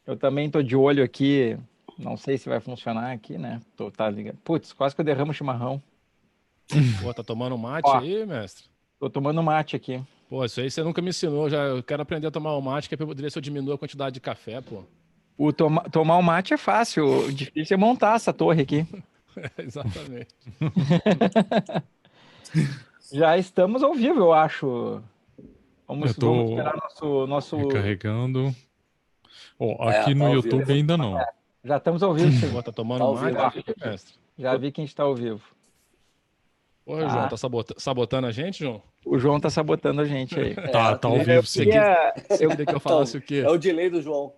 Eu também tô de olho aqui. Não sei se vai funcionar aqui, né? Tá ligado. Putz, quase que eu derramo o chimarrão. Pô, tá tomando um mate Ó, aí, mestre? tô tomando mate aqui. Pô, isso aí você nunca me ensinou. Já eu quero aprender a tomar o mate, que é pra poder ver se eu diminuo a quantidade de café, pô. Tomar o mate é fácil. O difícil é montar essa torre aqui. Exatamente. Já estamos ao vivo, eu acho. Eu Vamos tô esperar nosso. recarregando. Ó, aqui Tá no ao vivo. YouTube ainda não. Já estamos ao vivo, sim. Pô, tá tomando Tá um ao mate vivo. aí, mestre? Já vi que a gente está ao vivo. Ô, Tá. João, tá sabotando a gente, João? O João tá sabotando a gente aí. Tá ao Eu vivo sim. Queria que eu falasse o quê? É o delay do João.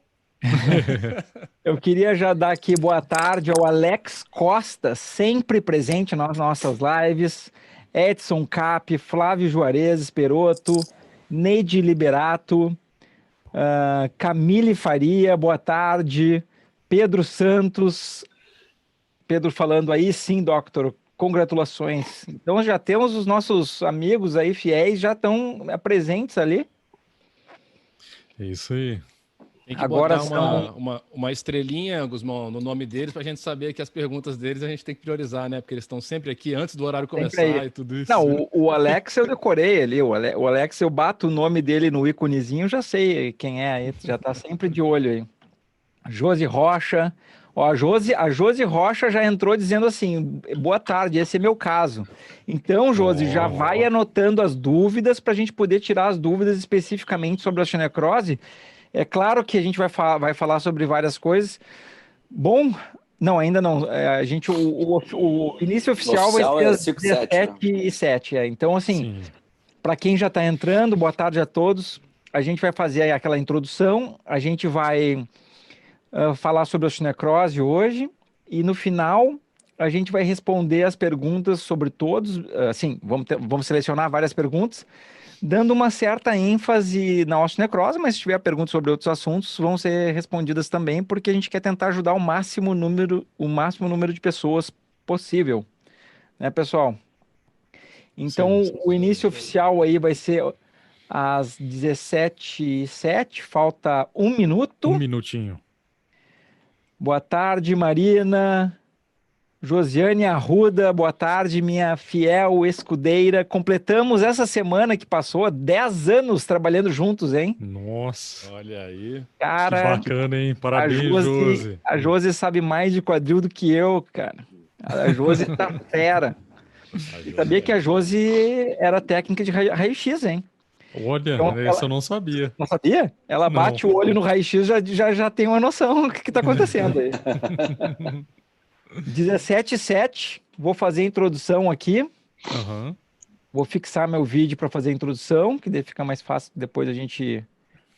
Eu queria já dar aqui boa tarde ao Alex Costa, sempre presente nas nossas lives, Edson Cap, Flávio Juarez Esperoto, Neide Liberato, Camille Faria, boa tarde, Pedro Santos, Pedro falando aí, sim, Doctor, congratulações. Então já temos os nossos amigos aí fiéis, já estão presentes ali. É isso aí. Tem que Agora botar são... uma estrelinha, Guzmão, no nome deles, pra gente saber que as perguntas deles a gente tem que priorizar, né? Porque eles estão sempre aqui antes do horário começar aí. e tudo isso. Não, o Alex eu decorei ali, o Alex eu bato o nome dele no íconezinho, já sei quem é aí, já tá sempre de olho aí. Josi Rocha, ó, a Josi Rocha já entrou dizendo assim, boa tarde, esse é meu caso. Então, Josi, já vai anotando as dúvidas para a gente poder tirar as dúvidas especificamente sobre a osteonecrose. É claro que a gente vai falar sobre várias coisas. Bom, não, ainda não. A gente, o início oficial vai ser é às 5 e 7, 17h07. Então, assim, Sim. para quem já está entrando, boa tarde a todos. A gente vai fazer aí aquela introdução, a gente vai falar sobre a osteonecrose hoje, e no final a gente vai responder as perguntas sobre todos. Assim, vamos selecionar várias perguntas, dando uma certa ênfase na osteonecrose, mas se tiver perguntas sobre outros assuntos, vão ser respondidas também, porque a gente quer tentar ajudar o máximo número de pessoas possível, né, pessoal? Então, Sim. o início oficial aí vai ser às 17h07, falta 1 minuto. 1 minutinho. Boa tarde, Marina. Josiane Arruda, boa tarde, minha fiel escudeira. Completamos essa semana que passou 10 anos trabalhando juntos, hein? Nossa, Olha aí. Cara, que bacana, hein? Parabéns, Josi. A Josi sabe mais de quadril do que eu, cara. A Josi tá fera. E sabia que a Josi era técnica de raio-x, hein? Olha, Então, essa eu não sabia. não sabia? Ela Não. bate o olho no raio-x, já tem uma noção do que tá acontecendo aí. 17h07, vou fazer a introdução aqui. Aham. Vou fixar meu vídeo para fazer a introdução, que daí fica mais fácil depois a gente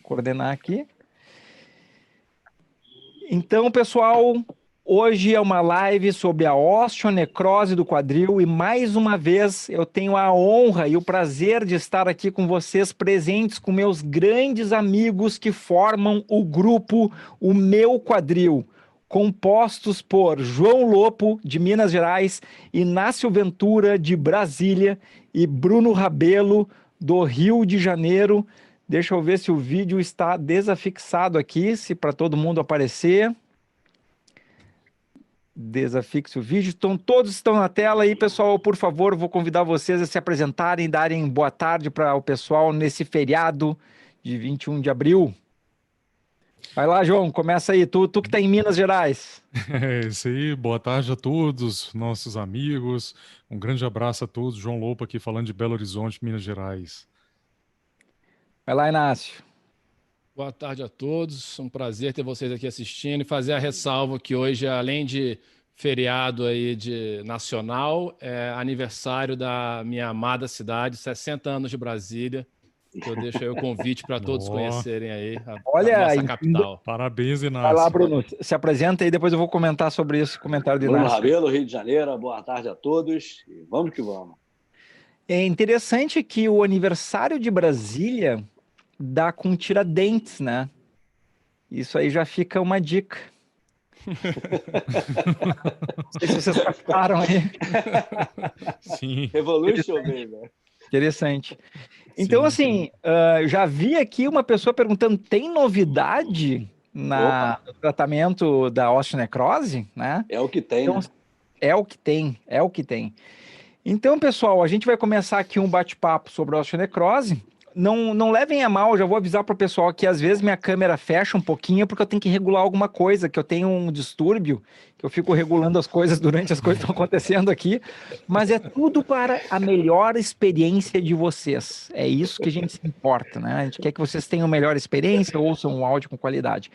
coordenar aqui. Então, pessoal, hoje é uma live sobre a osteonecrose do quadril e mais uma vez eu tenho a honra e o prazer de estar aqui com vocês presentes com meus grandes amigos que formam o grupo O Meu Quadril, compostos por João Lopo, de Minas Gerais, Inácio Ventura, de Brasília, e Bruno Rabelo, do Rio de Janeiro. Deixa eu ver se o vídeo está desafixado aqui, se para todo mundo aparecer. Desafixe o vídeo. Então, todos estão na tela aí, pessoal. Por favor, vou convidar vocês a se apresentarem, darem boa tarde para o pessoal nesse feriado de 21 de abril. Vai lá, João, começa aí. Tu que tá em Minas Gerais. É isso aí. Boa tarde a todos, nossos amigos. Um grande abraço a todos. João Lopo aqui falando de Belo Horizonte, Minas Gerais. Vai lá, Inácio. Boa tarde a todos. Um prazer ter vocês aqui assistindo e fazer a ressalva que hoje, além de feriado aí de nacional, é aniversário da minha amada cidade, 60 anos de Brasília. Eu deixo aí o convite para todos conhecerem aí a nossa capital. Parabéns, Inácio. Vai lá, Bruno. Se apresenta aí, depois eu vou comentar sobre isso, comentário do Inácio. Bruno Rabelo, Rio de Janeiro. Boa tarde a todos. E vamos que vamos. É interessante que o aniversário de Brasília dá com Tiradentes, né? Isso aí já fica uma dica. Não sei se vocês captaram aí. Sim. Revolution, baby. Interessante. Então, Sim. assim, já vi aqui uma pessoa perguntando, tem novidade no tratamento da osteonecrose, né? É o que tem, Então, né? é o que tem, é o que tem. Então, pessoal, a gente vai começar aqui um bate-papo sobre a osteonecrose. Não levem a mal, já vou avisar para o pessoal que às vezes minha câmera fecha um pouquinho porque eu tenho que regular alguma coisa, que eu tenho um distúrbio, que eu fico regulando as coisas durante as coisas que estão acontecendo aqui, mas é tudo para a melhor experiência de vocês. É isso que a gente se importa, né? A gente quer que vocês tenham melhor experiência, ouçam um áudio com qualidade.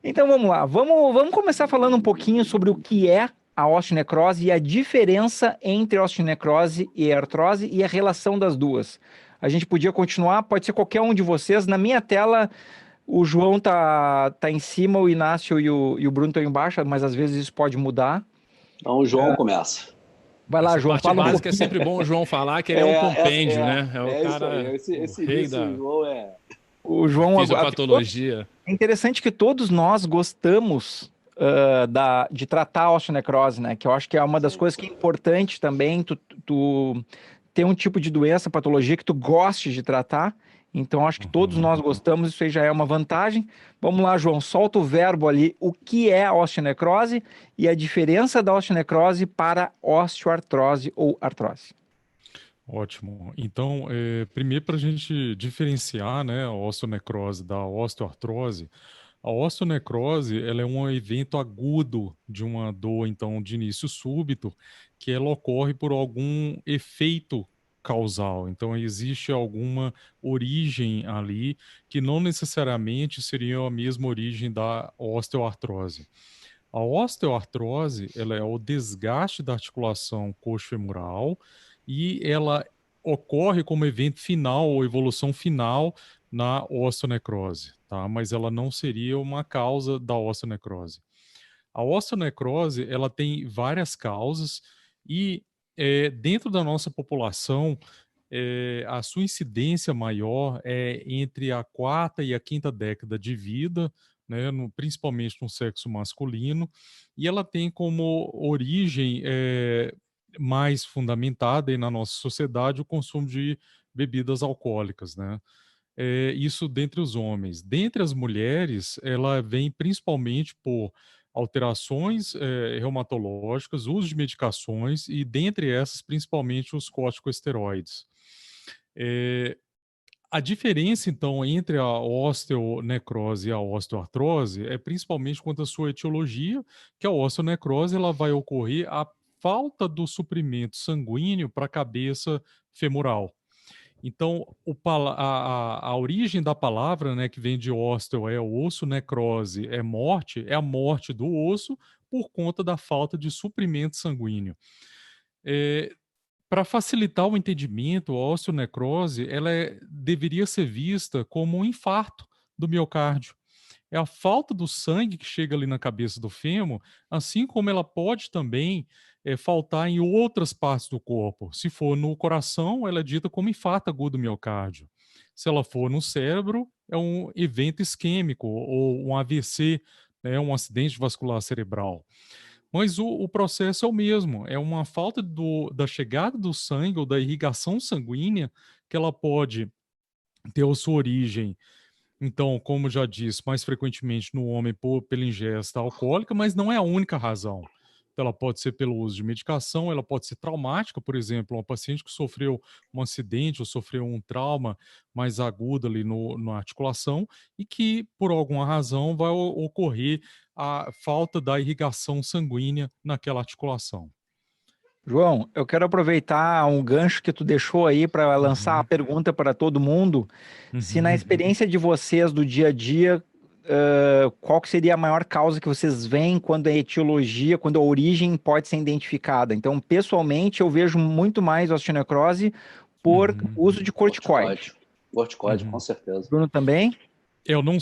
Então vamos lá, vamos começar falando um pouquinho sobre o que é a osteonecrose e a diferença entre osteonecrose e artrose e a relação das duas. A gente podia continuar, pode ser qualquer um de vocês. Na minha tela, o João tá em cima, o Inácio e o Bruno estão embaixo, mas às vezes isso pode mudar. Então o João começa. Vai lá, Essa João, parte fala um básica é pouquinho. sempre bom o João falar que ele é um compêndio, né? É o isso cara, aí. o rei Disso, da o João é. O João, fisiopatologia. é interessante que todos nós gostamos de tratar a osteonecrose, né? Que eu acho que é uma das coisas que é importante também, tu ter um tipo de doença, patologia que tu goste de tratar. Então, acho que todos nós gostamos, isso aí já é uma vantagem. Vamos lá, João, solta o verbo ali. O que é a osteonecrose e a diferença da osteonecrose para osteoartrose ou artrose? Ótimo. Então, primeiro para a gente diferenciar, né, a osteonecrose da osteoartrose, a osteonecrose ela é um evento agudo de uma dor, então, de início súbito, que ela ocorre por algum efeito causal. Então, existe alguma origem ali que não necessariamente seria a mesma origem da osteoartrose. A osteoartrose, ela é o desgaste da articulação coxofemoral e ela ocorre como evento final ou evolução final na osteonecrose, tá? Mas ela não seria uma causa da osteonecrose. A osteonecrose, ela tem várias causas e dentro da nossa população, a sua incidência maior é entre a quarta e a quinta década de vida, né, principalmente no sexo masculino, e ela tem como origem mais fundamentada aí na nossa sociedade o consumo de bebidas alcoólicas, né? Isso dentre os homens. Dentre as mulheres, ela vem principalmente por alterações reumatológicas, uso de medicações e dentre essas, principalmente os corticosteroides. A diferença, então, entre a osteonecrose e a osteoartrose é principalmente quanto à sua etiologia, que a osteonecrose ela vai ocorrer a falta do suprimento sanguíneo para a cabeça femoral. Então, a origem da palavra, né, que vem de osteo, é osso, necrose é morte, é a morte do osso por conta da falta de suprimento sanguíneo. Para facilitar o entendimento, a osteonecrose deveria ser vista como um infarto do miocárdio. É a falta do sangue que chega ali na cabeça do fêmur, assim como ela pode também faltar em outras partes do corpo. Se for no coração, ela é dita como infarto agudo do miocárdio. Se ela for no cérebro, é um evento isquêmico ou um AVC, né, um acidente vascular cerebral. Mas o processo é o mesmo, é uma falta da chegada do sangue ou da irrigação sanguínea que ela pode ter a sua origem, então, como já disse, mais frequentemente no homem pela ingesta alcoólica, mas não é a única razão. Então, ela pode ser pelo uso de medicação, ela pode ser traumática, por exemplo, uma paciente que sofreu um acidente ou sofreu um trauma mais agudo ali na articulação e que, por alguma razão, vai ocorrer a falta da irrigação sanguínea naquela articulação. João, eu quero aproveitar um gancho que tu deixou aí para lançar a pergunta para todo mundo. Se na experiência de vocês do dia a dia, qual que seria a maior causa que vocês veem quando a etiologia, quando a origem pode ser identificada? Então, pessoalmente, eu vejo muito mais osteonecrose por uso de corticoide. Corticoide, com certeza. Bruno também? Eu não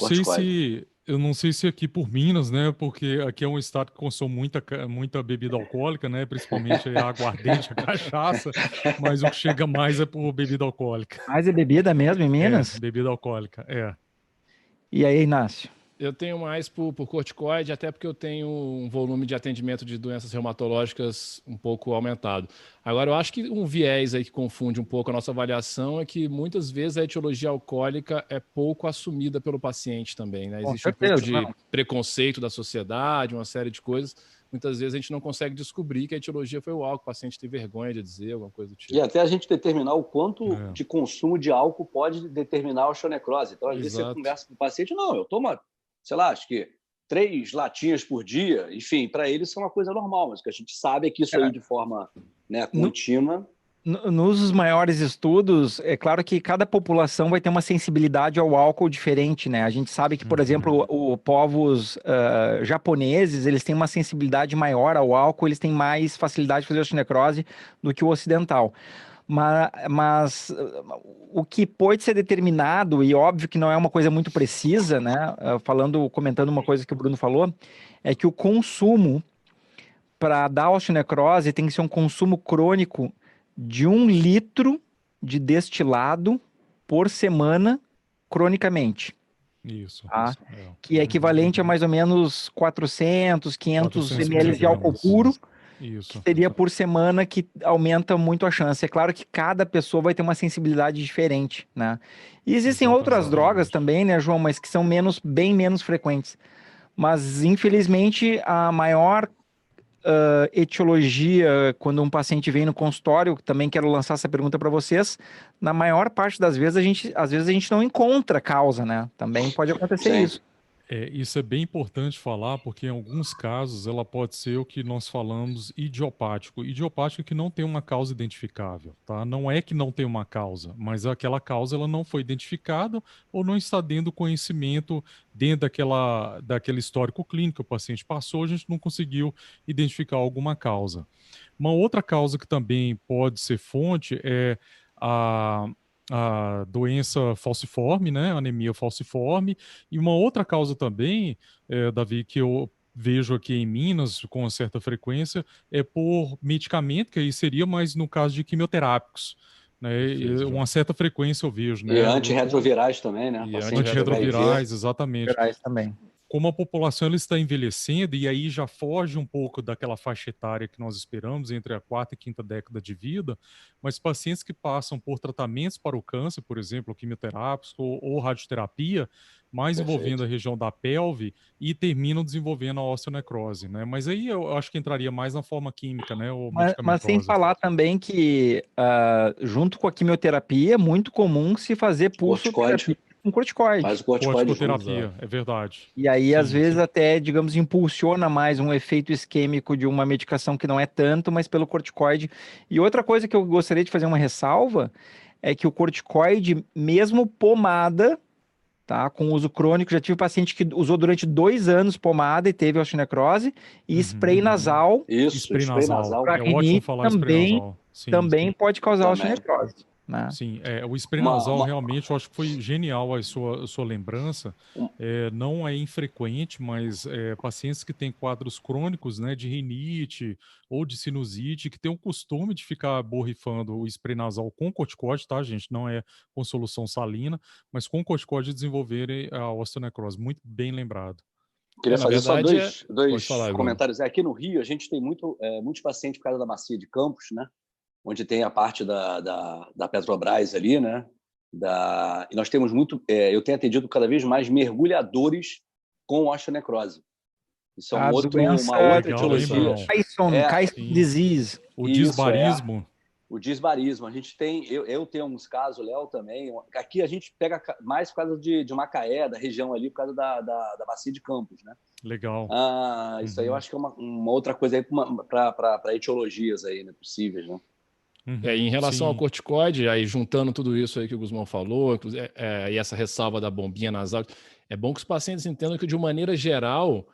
sei se aqui por Minas, né? Porque aqui é um estado que consome muita bebida alcoólica, né? Principalmente a aguardente, a cachaça, mas o que chega mais é por bebida alcoólica. Mais é bebida mesmo em Minas? Bebida alcoólica, E aí, Inácio? Eu tenho mais por corticoide, até porque eu tenho um volume de atendimento de doenças reumatológicas um pouco aumentado. Agora, eu acho que um viés aí que confunde um pouco a nossa avaliação é que muitas vezes a etiologia alcoólica é pouco assumida pelo paciente também, né? Com Existe um pouco certeza, de não. preconceito da sociedade, uma série de coisas. Muitas vezes a gente não consegue descobrir que a etiologia foi o álcool, o paciente tem vergonha de dizer, alguma coisa do E tipo. até a gente determinar o quanto de consumo de álcool pode determinar a osteonecrose. Então, às vezes, você Exato. conversa com o paciente, não, eu tomo, sei lá, acho que 3 latinhas por dia. Enfim, para eles isso é uma coisa normal, mas o que a gente sabe é que isso aí, de forma contínua... Nos maiores estudos, é claro que cada população vai ter uma sensibilidade ao álcool diferente, né? A gente sabe que, por exemplo, o povos japoneses, eles têm uma sensibilidade maior ao álcool, eles têm mais facilidade de fazer osteonecrose do que o ocidental. Mas o que pode ser determinado, e óbvio que não é uma coisa muito precisa, né? Comentando uma coisa que o Bruno falou, é que o consumo para dar osteonecrose tem que ser um consumo crônico de 1 litro de destilado por semana, cronicamente. Isso. Tá? Que é equivalente a mais ou menos 400, 500 400 ml de álcool miligramas. puro, que Isso. seria por semana, que aumenta muito a chance. É claro que cada pessoa vai ter uma sensibilidade diferente, né? E existem outras drogas também, né, João, mas que são bem menos frequentes. Mas, infelizmente, a maior etiologia, quando um paciente vem no consultório, também quero lançar essa pergunta para vocês, na maior parte das vezes às vezes a gente não encontra causa, né? Também pode acontecer isso. Isso é bem importante falar, porque em alguns casos ela pode ser o que nós falamos idiopático. Idiopático é que não tem uma causa identificável, tá? Não é que não tem uma causa, mas aquela causa ela não foi identificada ou não está dentro do conhecimento, dentro daquele histórico clínico que o paciente passou, a gente não conseguiu identificar alguma causa. Uma outra causa que também pode ser fonte é a doença falciforme, né, anemia falciforme, e uma outra causa também, Davi, que eu vejo aqui em Minas com certa frequência, é por medicamento, que aí seria mais no caso de quimioterápicos, né, e uma certa frequência eu vejo, né. E antirretrovirais também, né? E antirretrovirais, exatamente. Virais também. Como a população ela está envelhecendo e aí já foge um pouco daquela faixa etária que nós esperamos entre a 4ª e 5ª década de vida, mas pacientes que passam por tratamentos para o câncer, por exemplo, quimioterápicos ou radioterapia, mais envolvendo a região da pelve e terminam desenvolvendo a osteonecrose, né? Mas aí eu acho que entraria mais na forma química, né? Ou Mas sem falar também que, junto com a quimioterapia, é muito comum se fazer pulsoterapia com corticoide. Faz o corticoide corticoterapia, é verdade. E aí, às vezes, até, digamos, impulsiona mais um efeito isquêmico de uma medicação que não é tanto, mas pelo corticoide. E outra coisa que eu gostaria de fazer uma ressalva é que o corticoide, mesmo pomada, tá, com uso crônico, já tive paciente que usou durante 2 anos pomada e teve osteonecrose, e spray nasal. Isso, spray nasal. Pra É ótimo rinite falar spray nasal. Sim. Também pode causar osteonecrose. Né? Sim, o spray nasal realmente eu acho que foi genial a sua lembrança. Não é infrequente, mas pacientes que têm quadros crônicos, né, de rinite ou de sinusite, que têm o costume de ficar borrifando o spray nasal com corticóide, tá, gente? Não é com solução salina, mas com corticóide desenvolverem a osteonecrose. Muito bem lembrado. Queria fazer só dois comentários. Aqui no Rio, a gente tem muitos pacientes por causa da bacia de Campos, né? Onde tem a parte da Petrobras ali, né? E nós temos eu tenho atendido cada vez mais mergulhadores com osteonecrose. Isso é uma outra etiologia. Kyson disease. O disbarismo. O disbarismo. A gente tem, eu tenho uns casos, o Léo também. Aqui a gente pega mais por causa de Macaé, da região ali, por causa da bacia de Campos, né? Legal. Isso aí eu acho que é uma outra coisa aí para etiologias aí, né, possíveis, né? Em relação ao corticoide, aí juntando tudo isso aí que o Guzmão falou, e essa ressalva da bombinha nasal, é bom que os pacientes entendam que, de uma maneira geral,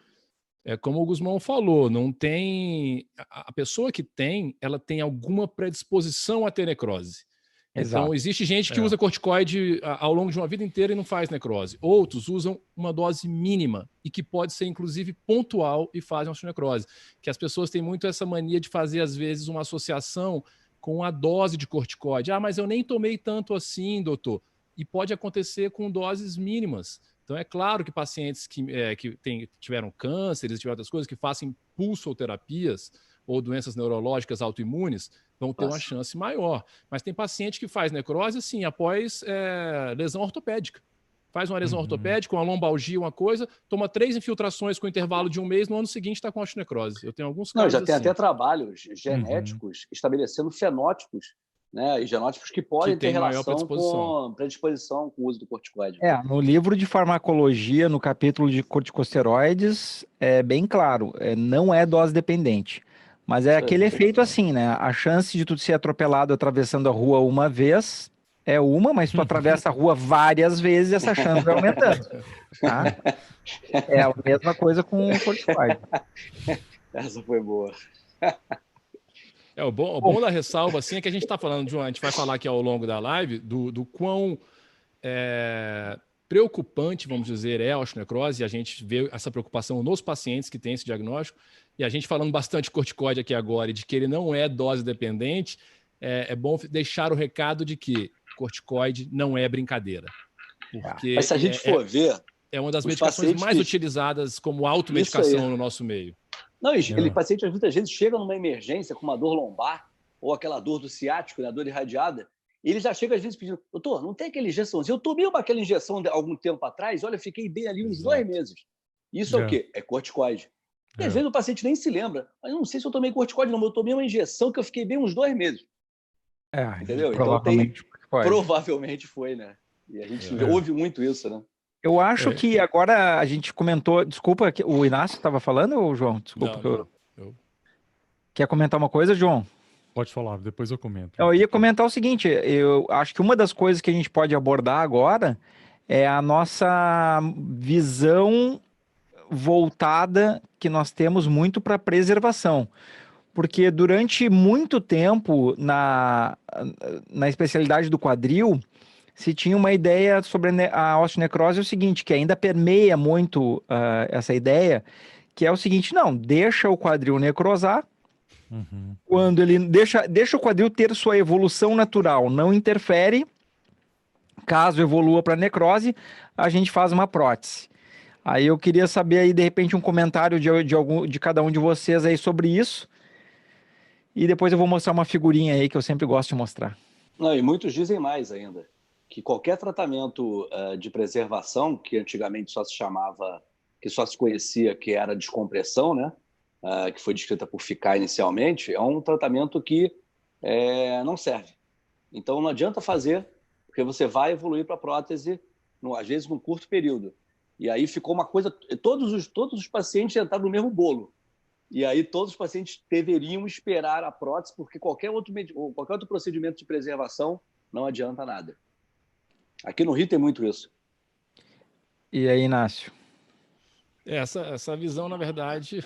como o Guzmão falou, não tem... A pessoa que tem, ela tem alguma predisposição a ter necrose. Exato. Então, existe gente que usa corticoide ao longo de uma vida inteira e não faz necrose. Outros usam uma dose mínima e que pode ser, inclusive, pontual e fazem osteonecrose. Que as pessoas têm muito essa mania de fazer, às vezes, uma associação com a dose de corticoide. Mas eu nem tomei tanto assim, doutor. E pode acontecer com doses mínimas. Então, é claro que pacientes que tiveram cânceres, tiveram outras coisas, que façam pulsoterapias ou doenças neurológicas autoimunes, vão ter uma chance maior. Mas tem paciente que faz necrose, assim, após lesão ortopédica. Faz uma lesão ortopédica, uma lombalgia, uma coisa, toma 3 infiltrações com intervalo de 1 mês, no ano seguinte está com osteonecrose. Eu tenho alguns casos já tem assim. até trabalhos genéticos estabelecendo fenótipos, né? E genótipos que podem ter relação com predisposição com o uso do corticoide. No livro de farmacologia, no capítulo de corticosteroides, é bem claro, não é dose dependente. Mas é aquele efeito assim, né? A chance de tu ser atropelado atravessando a rua uma vez é uma, mas tu atravessa a rua várias vezes, essa chance vai aumentando. Tá? É a mesma coisa com o corticoide. Essa foi boa. O bom da ressalva assim, é que a gente está falando, João, a gente vai falar aqui ao longo da live do quão preocupante, vamos dizer, é a osteonecrose, e a gente vê essa preocupação nos pacientes que têm esse diagnóstico, e a gente falando bastante de corticóide aqui agora, e de que ele não é dose dependente, é bom deixar o recado de que corticoide não é brincadeira. Porque mas se a gente for ver... É uma das medicações mais utilizadas como automedicação no nosso meio. Não, o paciente muitas vezes chega numa emergência com uma dor lombar, ou aquela dor do ciático, né, a dor irradiada, e ele já chega às vezes pedindo, doutor, não tem aquela injeçãozinha? Eu tomei aquela injeção há algum tempo atrás, olha, fiquei bem ali uns 2 meses. Isso é o quê? É corticoide. E às vezes o paciente nem se lembra, mas não sei se eu tomei corticoide, não, mas eu tomei uma injeção que eu fiquei bem uns 2 meses. Entendeu? Provavelmente, então provavelmente foi, né? E a gente ouve muito isso, né? Eu acho que agora a gente comentou... Desculpa, o Inácio estava falando, João? Desculpa. Não. Quer comentar uma coisa, João? Pode falar, depois eu comento. Eu ia comentar o seguinte, eu acho que uma das coisas que a gente pode abordar agora é a nossa visão voltada que nós temos muito para preservação. Porque durante muito tempo, na especialidade do quadril, se tinha uma ideia sobre a osteonecrose, é o seguinte, que ainda permeia muito essa ideia, que é o seguinte, não, deixa o quadril necrosar, quando ele deixa o quadril ter sua evolução natural, não interfere, caso evolua para necrose, a gente faz uma prótese. Aí eu queria saber aí, de repente, um comentário de cada um de vocês aí sobre isso, e depois eu vou mostrar uma figurinha aí que eu sempre gosto de mostrar. Não, e muitos dizem mais ainda, que qualquer tratamento de preservação, que antigamente só se chamava, que só se conhecia que era descompressão, né? Que foi descrita por Fickai inicialmente, é um tratamento que não serve. Então não adianta fazer, porque você vai evoluir para a prótese, às vezes num curto período. E aí ficou uma coisa, todos os pacientes entraram no mesmo bolo. E aí todos os pacientes deveriam esperar a prótese, porque qualquer outro procedimento de preservação não adianta nada. Aqui no Rio tem muito isso. E aí, Inácio? Essa visão, na verdade,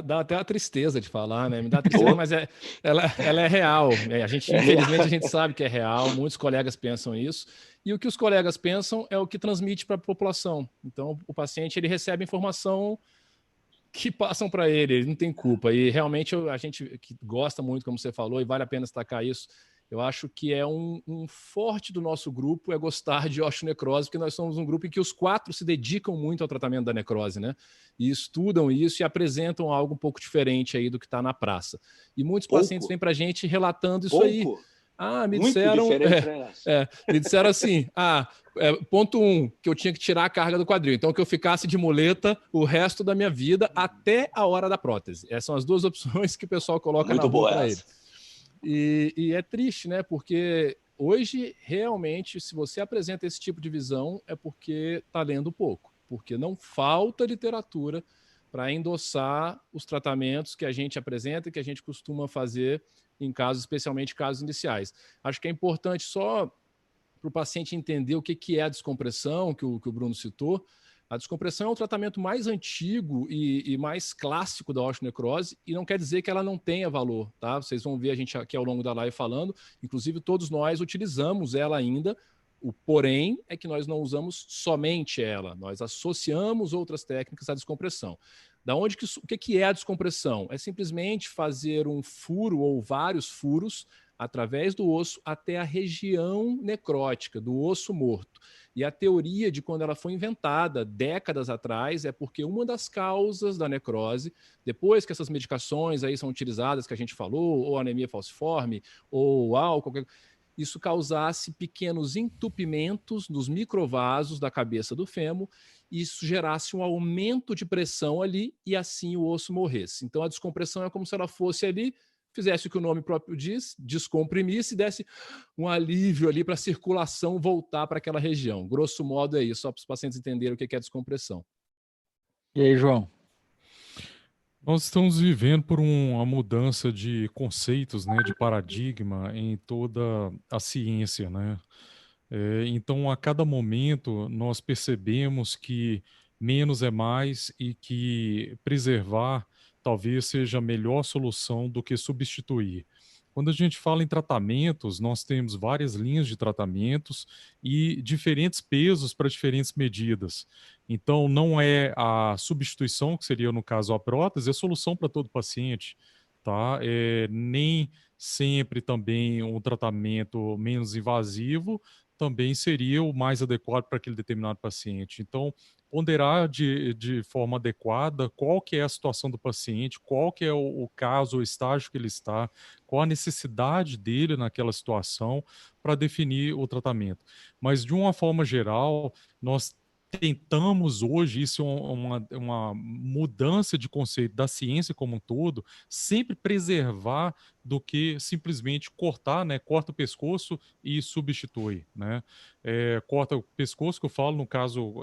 dá até uma tristeza de falar, né? Me dá tristeza, mas ela é real. Infelizmente, a gente sabe que é real, muitos colegas pensam isso. E o que os colegas pensam é o que transmite para a população. Então, o paciente ele recebe informação que passam para ele não tem culpa. E realmente a gente que gosta muito, como você falou, e vale a pena destacar isso, eu acho que é um forte do nosso grupo é gostar de osteonecrose, porque nós somos um grupo em que os 4 se dedicam muito ao tratamento da necrose, né? E estudam isso e apresentam algo um pouco diferente aí do que está na praça. E muitos pacientes vêm para a gente relatando isso aí. Me disseram... me disseram assim, ponto 1, que eu tinha que tirar a carga do quadril. Então, que eu ficasse de muleta o resto da minha vida até a hora da prótese. Essas são as 2 opções que o pessoal coloca na rua para ele. E é triste, né? Porque hoje, realmente, se você apresenta esse tipo de visão, é porque está lendo pouco. Porque não falta literatura para endossar os tratamentos que a gente apresenta e que a gente costuma fazer em casos, especialmente casos iniciais. Acho que é importante só para o paciente entender o que é a descompressão, que o Bruno citou. A descompressão é o tratamento mais antigo e mais clássico da osteonecrose e não quer dizer que ela não tenha valor, tá? Vocês vão ver a gente aqui ao longo da live falando, inclusive todos nós utilizamos ela ainda, o porém é que nós não usamos somente ela, nós associamos outras técnicas à descompressão. O que é a descompressão? É simplesmente fazer um furo ou vários furos através do osso até a região necrótica, do osso morto. E a teoria de quando ela foi inventada, décadas atrás, é porque uma das causas da necrose, depois que essas medicações aí são utilizadas, que a gente falou, ou anemia falciforme, ou álcool, isso causasse pequenos entupimentos nos microvasos da cabeça do fêmur, e isso gerasse um aumento de pressão ali e assim o osso morresse. Então a descompressão é como se ela fosse ali, fizesse o que o nome próprio diz, descomprimisse e desse um alívio ali para a circulação voltar para aquela região. Grosso modo é isso, só para os pacientes entenderem o que é descompressão. E aí, João? Nós estamos vivendo por uma mudança de conceitos, né, de paradigma em toda a ciência, né? Então, a cada momento, nós percebemos que menos é mais e que preservar talvez seja a melhor solução do que substituir. Quando a gente fala em tratamentos, nós temos várias linhas de tratamentos e diferentes pesos para diferentes medidas. Então, não é a substituição, que seria, no caso, a prótese, é a solução para todo paciente, tá? Nem sempre também um tratamento menos invasivo também seria o mais adequado para aquele determinado paciente. Então, ponderar de forma adequada qual que é a situação do paciente, qual que é o caso, o estágio que ele está, qual a necessidade dele naquela situação para definir o tratamento. Mas, de uma forma geral, nós tentamos hoje, isso é uma mudança de conceito da ciência como um todo, sempre preservar do que simplesmente cortar, né? Corta o pescoço e substitui, né? Corta o pescoço, que eu falo, no caso,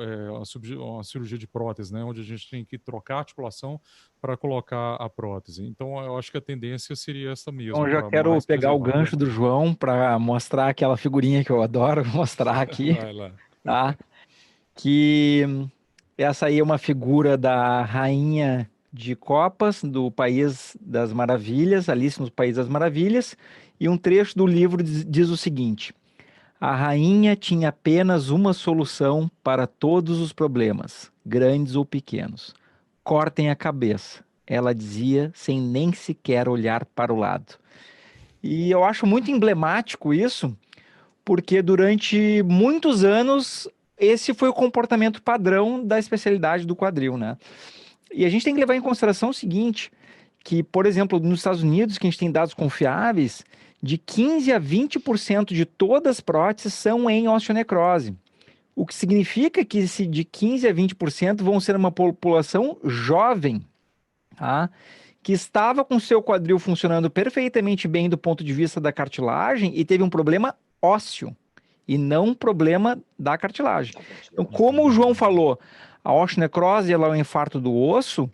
uma cirurgia de prótese, né? Onde a gente tem que trocar a articulação para colocar a prótese. Então, eu acho que a tendência seria essa mesmo. Então, eu já quero pegar o gancho do João para mostrar aquela figurinha que eu adoro mostrar aqui. Vai lá. Tá? Que essa aí é uma figura da rainha de copas do País das Maravilhas, Alice no País das Maravilhas, e um trecho do livro diz o seguinte: a rainha tinha apenas uma solução para todos os problemas, grandes ou pequenos. Cortem a cabeça, ela dizia, sem nem sequer olhar para o lado. E eu acho muito emblemático isso, porque durante muitos anos esse foi o comportamento padrão da especialidade do quadril, né? E a gente tem que levar em consideração o seguinte, que, por exemplo, nos Estados Unidos, que a gente tem dados confiáveis, de 15 a 20% de todas as próteses são em osteonecrose. O que significa que de 15 a 20% vão ser uma população jovem, tá? Que estava com seu quadril funcionando perfeitamente bem do ponto de vista da cartilagem e teve um problema ósseo e não um problema da cartilagem. Então, como o João falou, a osteonecrose ela é um infarto do osso,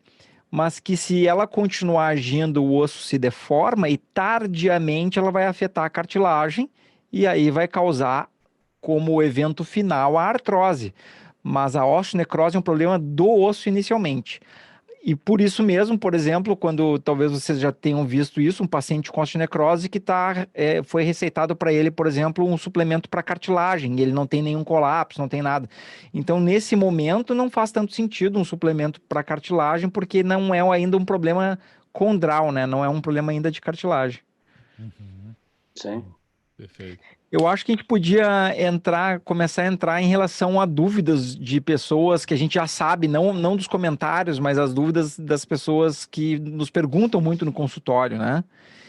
mas que se ela continuar agindo, o osso se deforma e tardiamente ela vai afetar a cartilagem e aí vai causar como evento final a artrose. Mas a osteonecrose é um problema do osso inicialmente. E por isso mesmo, por exemplo, quando talvez vocês já tenham visto isso, um paciente com osteonecrose que foi receitado para ele, por exemplo, um suplemento para cartilagem, e ele não tem nenhum colapso, não tem nada. Então, nesse momento, não faz tanto sentido um suplemento para cartilagem, porque não é ainda um problema condral, né? Não é um problema ainda de cartilagem. Uhum. Sim. Perfeito. Eu acho que a gente podia começar a entrar em relação a dúvidas de pessoas que a gente já sabe, não dos comentários, mas as dúvidas das pessoas que nos perguntam muito no consultório, né?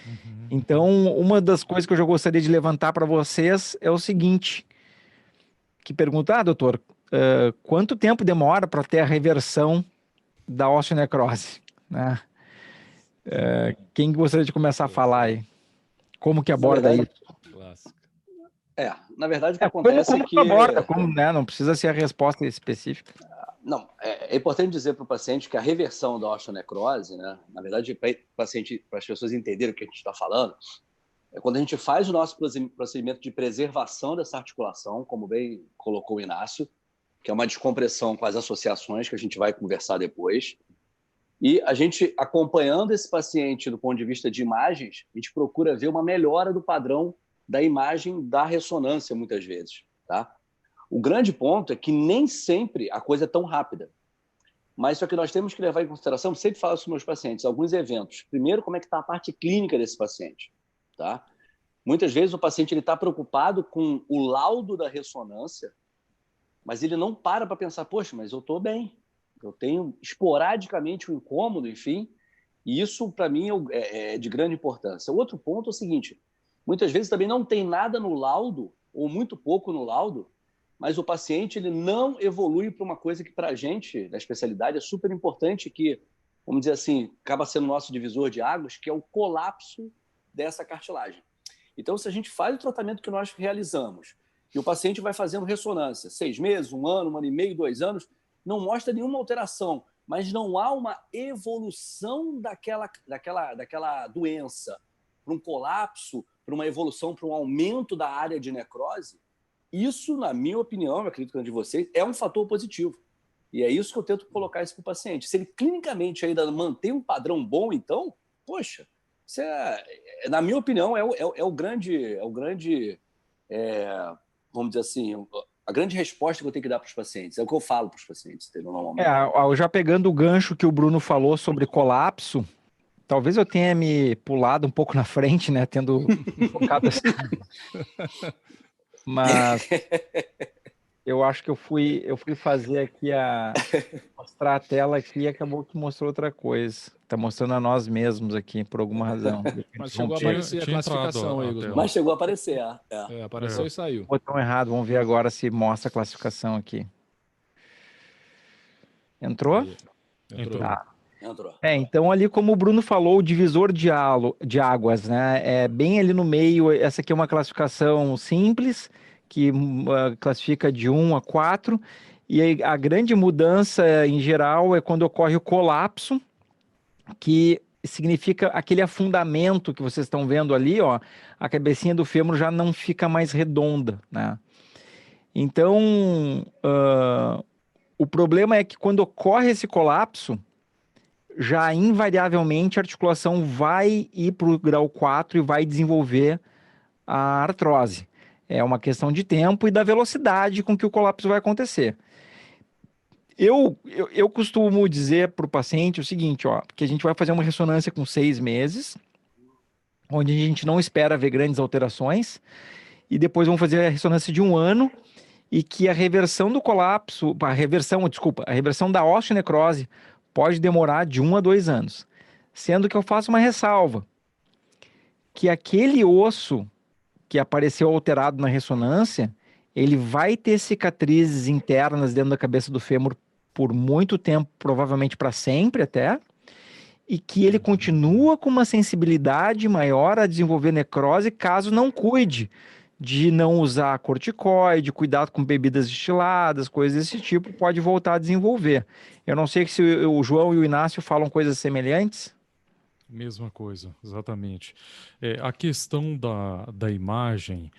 Uhum. Então, uma das coisas que eu já gostaria de levantar para vocês é o seguinte, que pergunta, doutor, quanto tempo demora para ter a reversão da osteonecrose, né? Quem gostaria de começar a falar aí? Como que aborda isso? Clássico. Na verdade, o que acontece é que... aborda, né? Não precisa ser a resposta específica. Não, é importante dizer para o paciente que a reversão da osteonecrose, né, na verdade, para as pessoas entenderem o que a gente está falando, é quando a gente faz o nosso procedimento de preservação dessa articulação, como bem colocou o Inácio, que é uma descompressão com as associações, que a gente vai conversar depois. E a gente, acompanhando esse paciente do ponto de vista de imagens, a gente procura ver uma melhora do padrão da imagem da ressonância, muitas vezes, tá? O grande ponto é que nem sempre a coisa é tão rápida. Mas só que nós temos que levar em consideração, sempre falo isso com meus pacientes, alguns eventos. Primeiro, como é que está a parte clínica desse paciente, tá? Muitas vezes o paciente está preocupado com o laudo da ressonância mas ele não para pensar, poxa, mas eu estou bem, eu tenho esporadicamente um incômodo, enfim, e isso, para mim, é de grande importância. O outro ponto é o seguinte, muitas vezes também não tem nada no laudo, ou muito pouco no laudo, mas o paciente ele não evolui para uma coisa que, para a gente, da especialidade, é super importante, que, vamos dizer assim, acaba sendo o nosso divisor de águas, que é o colapso dessa cartilagem. Então, se a gente faz o tratamento que nós realizamos, e o paciente vai fazendo ressonância, 6 meses, 1 ano, 1 ano e meio, 2 anos, não mostra nenhuma alteração, mas não há uma evolução daquela doença para um colapso, para uma evolução, para um aumento da área de necrose, isso, na minha opinião, eu acredito que é de vocês, é um fator positivo. E é isso que eu tento colocar isso para o paciente. Se ele clinicamente ainda mantém um padrão bom, então, poxa, isso na minha opinião, é o grande, vamos dizer assim, a grande resposta que eu tenho que dar para os pacientes. É o que eu falo para os pacientes, entendeu? Normalmente. Já pegando o gancho que o Bruno falou sobre colapso, talvez eu tenha me pulado um pouco na frente, né? Tendo focado assim. Mas eu acho que eu fui fazer aqui mostrar a tela aqui e acabou que mostrou outra coisa. Está mostrando a nós mesmos aqui, por alguma razão. Mas chegou a aparecer a classificação aí, Guzmão. Mas chegou a aparecer, apareceu e saiu. Botão errado, vamos ver agora se mostra a classificação aqui. Entrou? Entrou. Tá. Então ali como o Bruno falou, o divisor de águas, né? É bem ali no meio, essa aqui é uma classificação simples, que classifica de 1 a 4, e a grande mudança em geral é quando ocorre o colapso, que significa aquele afundamento que vocês estão vendo ali, ó, a cabecinha do fêmur já não fica mais redonda, né? Então, o problema é que quando ocorre esse colapso, já invariavelmente a articulação vai ir para o grau 4 e vai desenvolver a artrose. É uma questão de tempo e da velocidade com que o colapso vai acontecer. Eu costumo dizer para o paciente o seguinte, ó, que a gente vai fazer uma ressonância com 6 meses, onde a gente não espera ver grandes alterações, e depois vamos fazer a ressonância de 1 ano, e que a reversão do colapso, a reversão da osteonecrose pode demorar de 1 a 2 anos. Sendo que eu faço uma ressalva, que aquele osso que apareceu alterado na ressonância, ele vai ter cicatrizes internas dentro da cabeça do fêmur por muito tempo, provavelmente para sempre até, e que ele continua com uma sensibilidade maior a desenvolver necrose caso não cuide de não usar corticoide, cuidado com bebidas destiladas, coisas desse tipo, pode voltar a desenvolver. Eu não sei se o João e o Inácio falam coisas semelhantes. Mesma coisa, exatamente. A questão da imagem,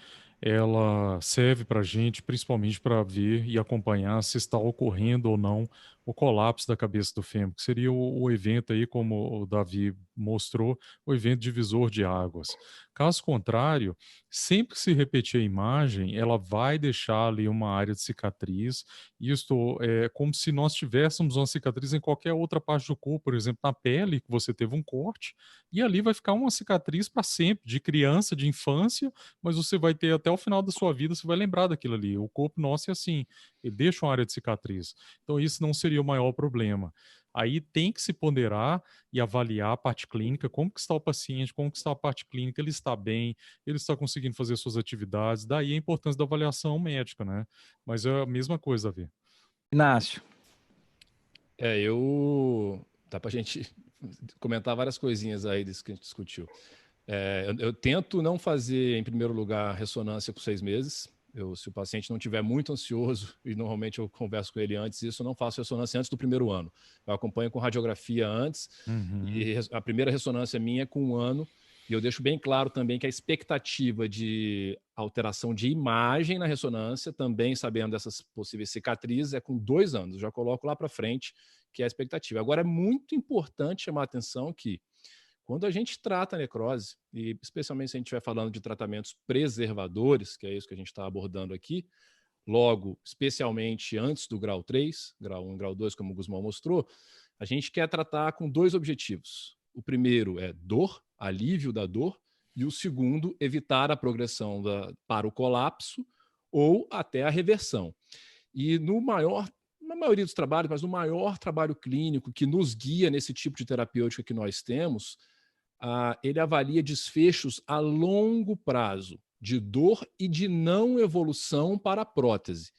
ela serve para a gente principalmente para ver e acompanhar se está ocorrendo ou não o colapso da cabeça do fêmur, que seria o evento aí, como o Davi mostrou, o evento divisor de águas. Caso contrário, sempre que se repetir a imagem, ela vai deixar ali uma área de cicatriz. Isto é como se nós tivéssemos uma cicatriz em qualquer outra parte do corpo, por exemplo, na pele, que você teve um corte, e ali vai ficar uma cicatriz para sempre, de criança, de infância, mas você vai ter até o final da sua vida, você vai lembrar daquilo ali. O corpo nosso é assim, ele deixa uma área de cicatriz. Então isso não seria o maior problema. Aí tem que se ponderar e avaliar a parte clínica, como que está o paciente, como que está a parte clínica, ele está bem, ele está conseguindo fazer suas atividades, daí a importância da avaliação médica, né? Mas é a mesma coisa, Davi. Inácio. Dá pra gente comentar várias coisinhas aí disso que a gente discutiu. Eu tento não fazer, em primeiro lugar, ressonância com 6 meses. Se o paciente não estiver muito ansioso, e normalmente eu converso com ele antes, eu não faço ressonância antes do 1º ano. Eu acompanho com radiografia antes, e a primeira ressonância minha é com 1 ano, e eu deixo bem claro também que a expectativa de alteração de imagem na ressonância, também sabendo dessas possíveis cicatrizes, é com 2 anos. Eu já coloco lá para frente que é a expectativa. Agora, é muito importante chamar a atenção que, quando a gente trata a necrose, e especialmente se a gente estiver falando de tratamentos preservadores, que é isso que a gente está abordando aqui, logo, especialmente antes do grau 3, grau 1 e grau 2, como o Guzmão mostrou, a gente quer tratar com 2 objetivos. O primeiro é dor, alívio da dor, e o segundo, evitar a progressão para o colapso ou até a reversão. E na maioria dos trabalhos, mas no maior trabalho clínico que nos guia nesse tipo de terapêutica que nós temos, ele avalia desfechos a longo prazo, de dor e de não evolução para a prótese,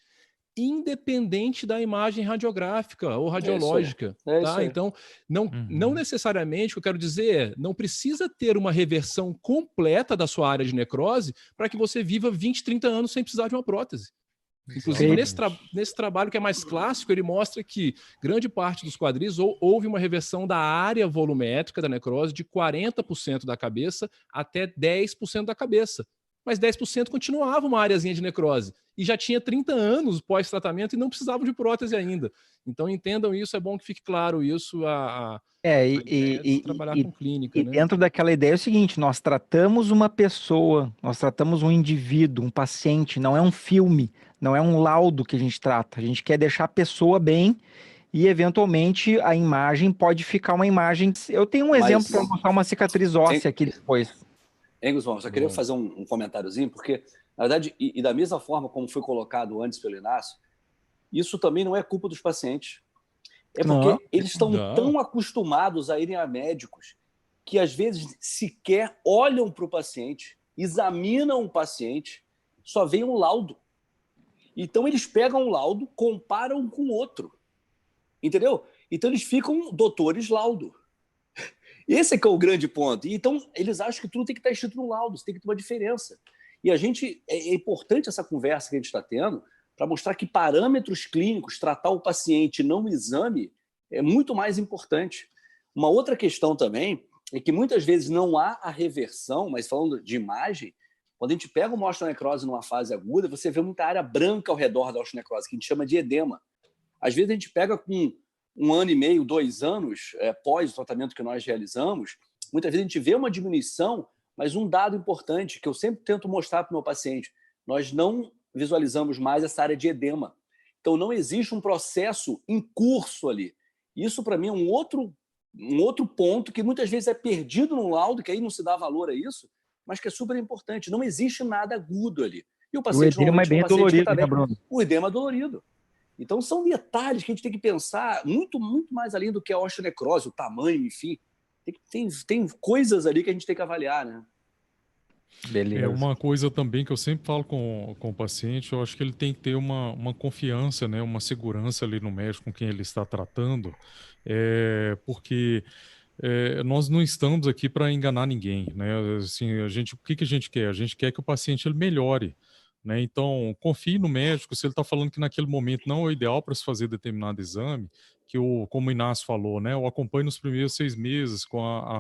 independente da imagem radiográfica ou radiológica. Tá? Então, não necessariamente, o que eu quero dizer não precisa ter uma reversão completa da sua área de necrose para que você viva 20, 30 anos sem precisar de uma prótese. Inclusive, nesse trabalho que é mais clássico, ele mostra que grande parte dos quadris houve uma reversão da área volumétrica da necrose de 40% da cabeça até 10% da cabeça. Mas 10% continuava uma áreazinha de necrose. E já tinha 30 anos pós-tratamento e não precisavam de prótese ainda. Então, entendam isso, é bom que fique claro isso. Trabalhar com clínica. E dentro daquela ideia é o seguinte, nós tratamos uma pessoa, nós tratamos um indivíduo, um paciente, não é um filme, não é um laudo que a gente trata. A gente quer deixar a pessoa bem e, eventualmente, a imagem pode ficar uma imagem... Eu tenho um exemplo para mostrar uma cicatriz óssea aqui depois. Guzmão, só queria fazer um comentáriozinho, porque, na verdade, e da mesma forma como foi colocado antes pelo Inácio, isso também não é culpa dos pacientes. É porque eles estão tão acostumados a irem a médicos que, às vezes, sequer olham para o paciente, examinam o paciente, só veem um laudo. Então, eles pegam um laudo, comparam com outro. Entendeu? Então, eles ficam doutores laudo. Esse é que é o grande ponto. Então, eles acham que tudo tem que estar escrito no laudo, tem que ter uma diferença. E é importante essa conversa que a gente está tendo para mostrar que parâmetros clínicos, tratar o paciente, não o exame, é muito mais importante. Uma outra questão também é que muitas vezes não há a reversão, mas falando de imagem, quando a gente pega uma osteonecrose numa fase aguda, você vê muita área branca ao redor da osteonecrose, que a gente chama de edema. Às vezes a gente pega com 1 ano e meio, 2 anos, pós o tratamento que nós realizamos, muitas vezes a gente vê uma diminuição, mas um dado importante que eu sempre tento mostrar para o meu paciente, nós não visualizamos mais essa área de edema. Então, não existe um processo em curso ali. Isso, para mim, é um outro ponto que muitas vezes é perdido no laudo, que aí não se dá valor a isso, mas que é super importante. Não existe nada agudo ali. E o paciente, o edema é bem dolorido, né, Bruno? O edema é dolorido. Então, são detalhes que a gente tem que pensar muito, muito mais além do que a osteonecrose, o tamanho, enfim. Tem coisas ali que a gente tem que avaliar, né? Beleza. Uma coisa também que eu sempre falo com o paciente, eu acho que ele tem que ter uma confiança, né, uma segurança ali no médico com quem ele está tratando, porque nós não estamos aqui para enganar ninguém, né? Assim, o que a gente quer? A gente quer que o paciente ele melhore. Né? Então, confie no médico, se ele está falando que naquele momento não é o ideal para se fazer determinado exame, que como o Inácio falou, né, eu acompanho nos primeiros 6 meses com a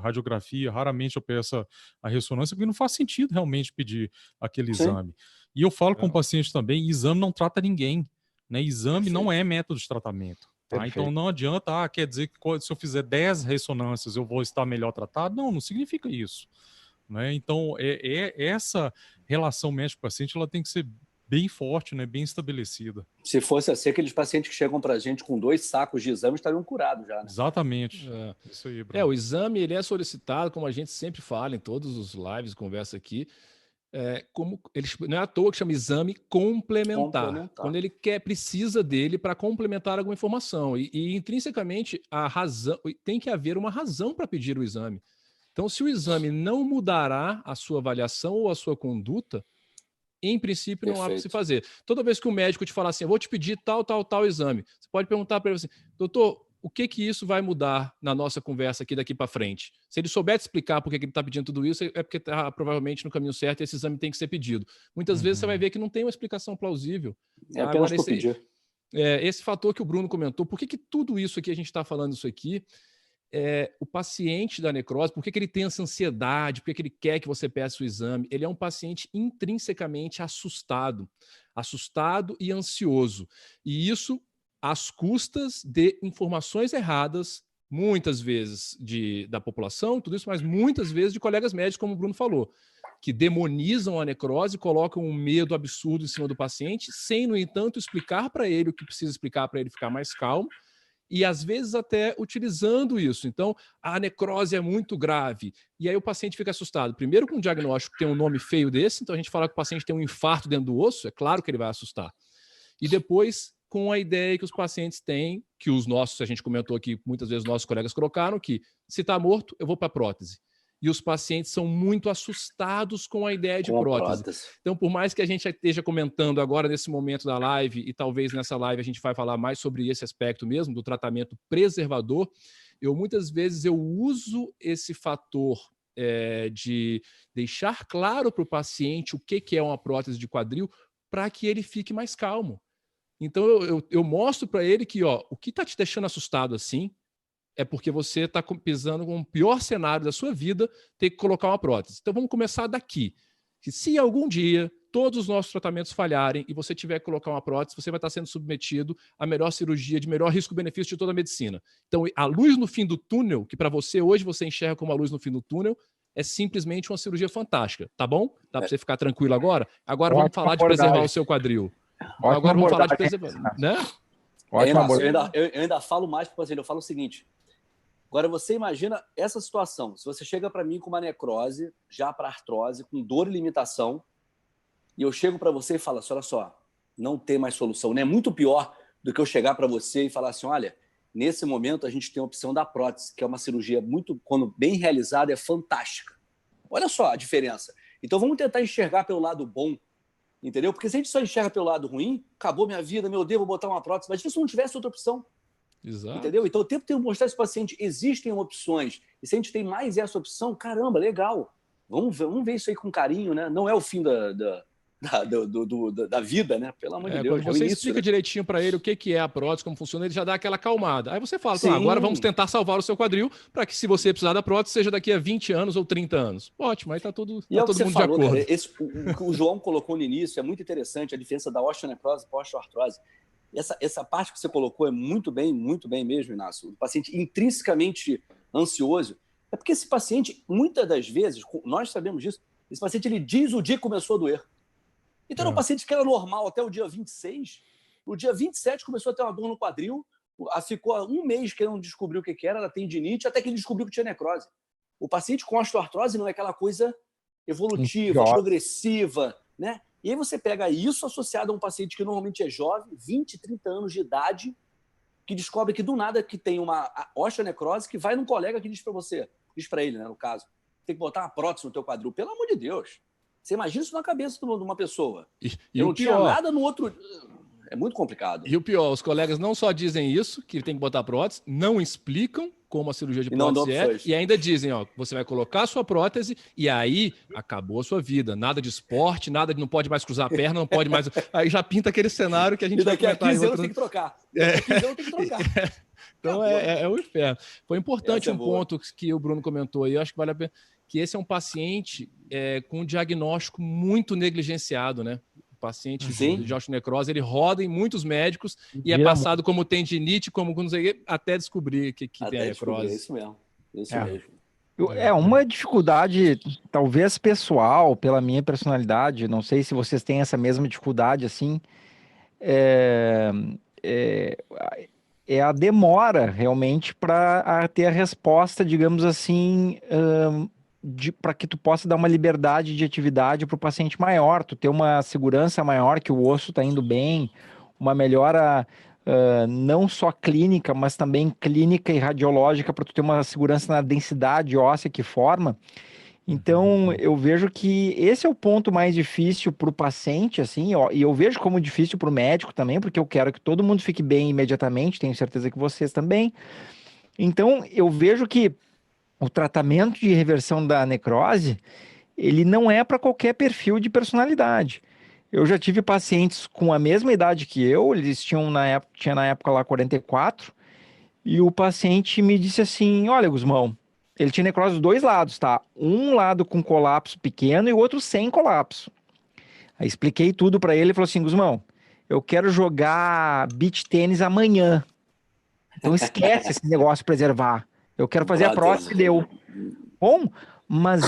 radiografia, raramente eu peço a ressonância, porque não faz sentido realmente pedir aquele exame. E eu falo com o paciente também, exame não trata ninguém, né? Exame não é método de tratamento. Tá? Então não adianta, quer dizer que se eu fizer 10 ressonâncias eu vou estar melhor tratado? Não significa isso. Né? Então, essa relação médico-paciente ela tem que ser bem forte, né? Bem estabelecida. Se fosse assim, aqueles pacientes que chegam para a gente com 2 sacos de exame estariam curados já. Né? Exatamente. Isso aí, Bruno. O exame ele é solicitado, como a gente sempre fala em todos os lives, conversa aqui, não é à toa que chama exame complementar. Quando ele precisa dele para complementar alguma informação. E intrinsecamente, tem que haver uma razão para pedir o exame. Então, se o exame não mudará a sua avaliação ou a sua conduta, em princípio não há para se fazer. Toda vez que o médico te falar assim, eu vou te pedir tal exame, você pode perguntar para ele assim, doutor, o que isso vai mudar na nossa conversa aqui daqui para frente? Se ele souber te explicar por que ele está pedindo tudo isso, é porque está provavelmente no caminho certo e esse exame tem que ser pedido. Muitas vezes você vai ver que não tem uma explicação plausível. Apenas por pedir. Esse fator que o Bruno comentou, por que tudo isso aqui, a gente está falando isso aqui, o paciente da necrose, por que ele tem essa ansiedade, por que ele quer que você peça o exame? Ele é um paciente intrinsecamente assustado e ansioso. E isso às custas de informações erradas, muitas vezes da população, tudo isso, mas muitas vezes de colegas médicos, como o Bruno falou, que demonizam a necrose, colocam um medo absurdo em cima do paciente, sem, no entanto, explicar para ele o que precisa explicar para ele ficar mais calmo, e às vezes até utilizando isso. Então, a necrose é muito grave. E aí o paciente fica assustado. Primeiro com um diagnóstico que tem um nome feio desse, então a gente fala que o paciente tem um infarto dentro do osso, é claro que ele vai assustar. E depois, com a ideia que os pacientes têm, que os nossos, a gente comentou aqui, muitas vezes nossos colegas colocaram, que se está morto, eu vou para a prótese. E os pacientes são muito assustados com a ideia de prótese. Então, por mais que a gente esteja comentando agora nesse momento da live, e talvez nessa live a gente vai falar mais sobre esse aspecto mesmo, do tratamento preservador, muitas vezes eu uso esse fator de deixar claro para o paciente o que é uma prótese de quadril para que ele fique mais calmo. Então, eu mostro para ele que o que está te deixando assustado assim é porque você está pisando com o pior cenário da sua vida, ter que colocar uma prótese. Então, vamos começar daqui. Que se algum dia todos os nossos tratamentos falharem e você tiver que colocar uma prótese, você vai estar sendo submetido à melhor cirurgia, de melhor risco-benefício de toda a medicina. Então, a luz no fim do túnel, que para você hoje você enxerga como a luz no fim do túnel, é simplesmente uma cirurgia fantástica, tá bom? Dá para você ficar tranquilo agora? Agora vamos falar de preservar o seu quadril. Agora vamos falar de preservar, né? Eu ainda falo mais para o paciente, eu falo o seguinte: agora você imagina essa situação, se você chega para mim com uma necrose, já para artrose, com dor e limitação, e eu chego para você e falo assim, olha só, não tem mais solução, né? É muito pior do que eu chegar para você e falar assim, olha, nesse momento a gente tem a opção da prótese, que é uma cirurgia muito, quando bem realizada, é fantástica. Olha só a diferença. Então vamos tentar enxergar pelo lado bom, entendeu? Porque se a gente só enxerga pelo lado ruim, acabou minha vida, meu Deus, vou botar uma prótese. Mas se não tivesse outra opção, exato. Entendeu? Então o tempo tem que mostrar esse paciente, existem opções. E se a gente tem mais essa opção, caramba, legal. Vamos ver isso aí com carinho, né? Não é o fim da vida, né? Pelo amor de Deus. Quando você explica direitinho para ele o que é a prótese, como funciona, ele já dá aquela acalmada. Aí você fala, agora vamos tentar salvar o seu quadril para que, se você precisar da prótese, seja daqui a 20 anos ou 30 anos. Ótimo, aí tá todo mundo de acordo. Cara, o que o João colocou no início é muito interessante, a diferença da osteonecrose para a osteoartrose. Essa parte que você colocou é muito bem mesmo, Inácio. O paciente intrinsecamente ansioso. É porque esse paciente, muitas das vezes, nós sabemos disso, esse paciente ele diz o dia que começou a doer. Então, era um paciente que era normal até o dia 26, o dia 27 começou a ter uma dor no quadril, ficou um mês que ele não descobriu o que era tendinite, até que ele descobriu que tinha necrose. O paciente com osteoartrose não é aquela coisa evolutiva, progressiva, né? E aí você pega isso associado a um paciente que normalmente é jovem, 20, 30 anos de idade, que descobre que do nada que tem uma osteonecrose, que vai num colega que diz para ele, né, no caso, tem que botar uma prótese no teu quadril. Pelo amor de Deus. Você imagina isso na cabeça de uma pessoa. E não tinha nada no outro... É muito complicado. E o pior, os colegas não só dizem isso, que tem que botar prótese, não explicam como a cirurgia de prótese é, e ainda dizem, você vai colocar a sua prótese e aí acabou a sua vida. Nada de esporte, nada de não pode mais cruzar a perna, não pode mais... Aí já pinta aquele cenário que a gente vai comentar. E daqui a 15 anos tem que trocar. Então é o inferno. Foi importante ponto que o Bruno comentou aí, eu acho que vale a pena, que esse é um paciente com um diagnóstico muito negligenciado, né? O paciente de osteonecrose, ele roda em muitos médicos e é passado como tendinite, como não sei, até descobrir que tem a necrose. É isso mesmo. Mesmo. É uma dificuldade, talvez pessoal, pela minha personalidade, não sei se vocês têm essa mesma dificuldade, assim, é a demora, realmente, para ter a resposta, digamos assim, para que tu possa dar uma liberdade de atividade para o paciente maior, tu ter uma segurança maior que o osso está indo bem, uma melhora não só clínica, mas também clínica e radiológica, para tu ter uma segurança na densidade óssea que forma. Então, eu vejo que esse é o ponto mais difícil para o paciente, assim, e eu vejo como difícil para o médico também, porque eu quero que todo mundo fique bem imediatamente, tenho certeza que vocês também. Então, eu vejo que o tratamento de reversão da necrose, ele não é para qualquer perfil de personalidade. Eu já tive pacientes com a mesma idade que eu, eles tinha na época lá 44, e o paciente me disse assim, olha, Gusmão, ele tinha necrose dos dois lados, tá? Um lado com colapso pequeno e o outro sem colapso. Aí expliquei tudo para ele, ele falou assim, Gusmão, eu quero jogar beach tênis amanhã. Então esquece esse negócio de preservar. Eu quero fazer a prótese, deu. Bom, mas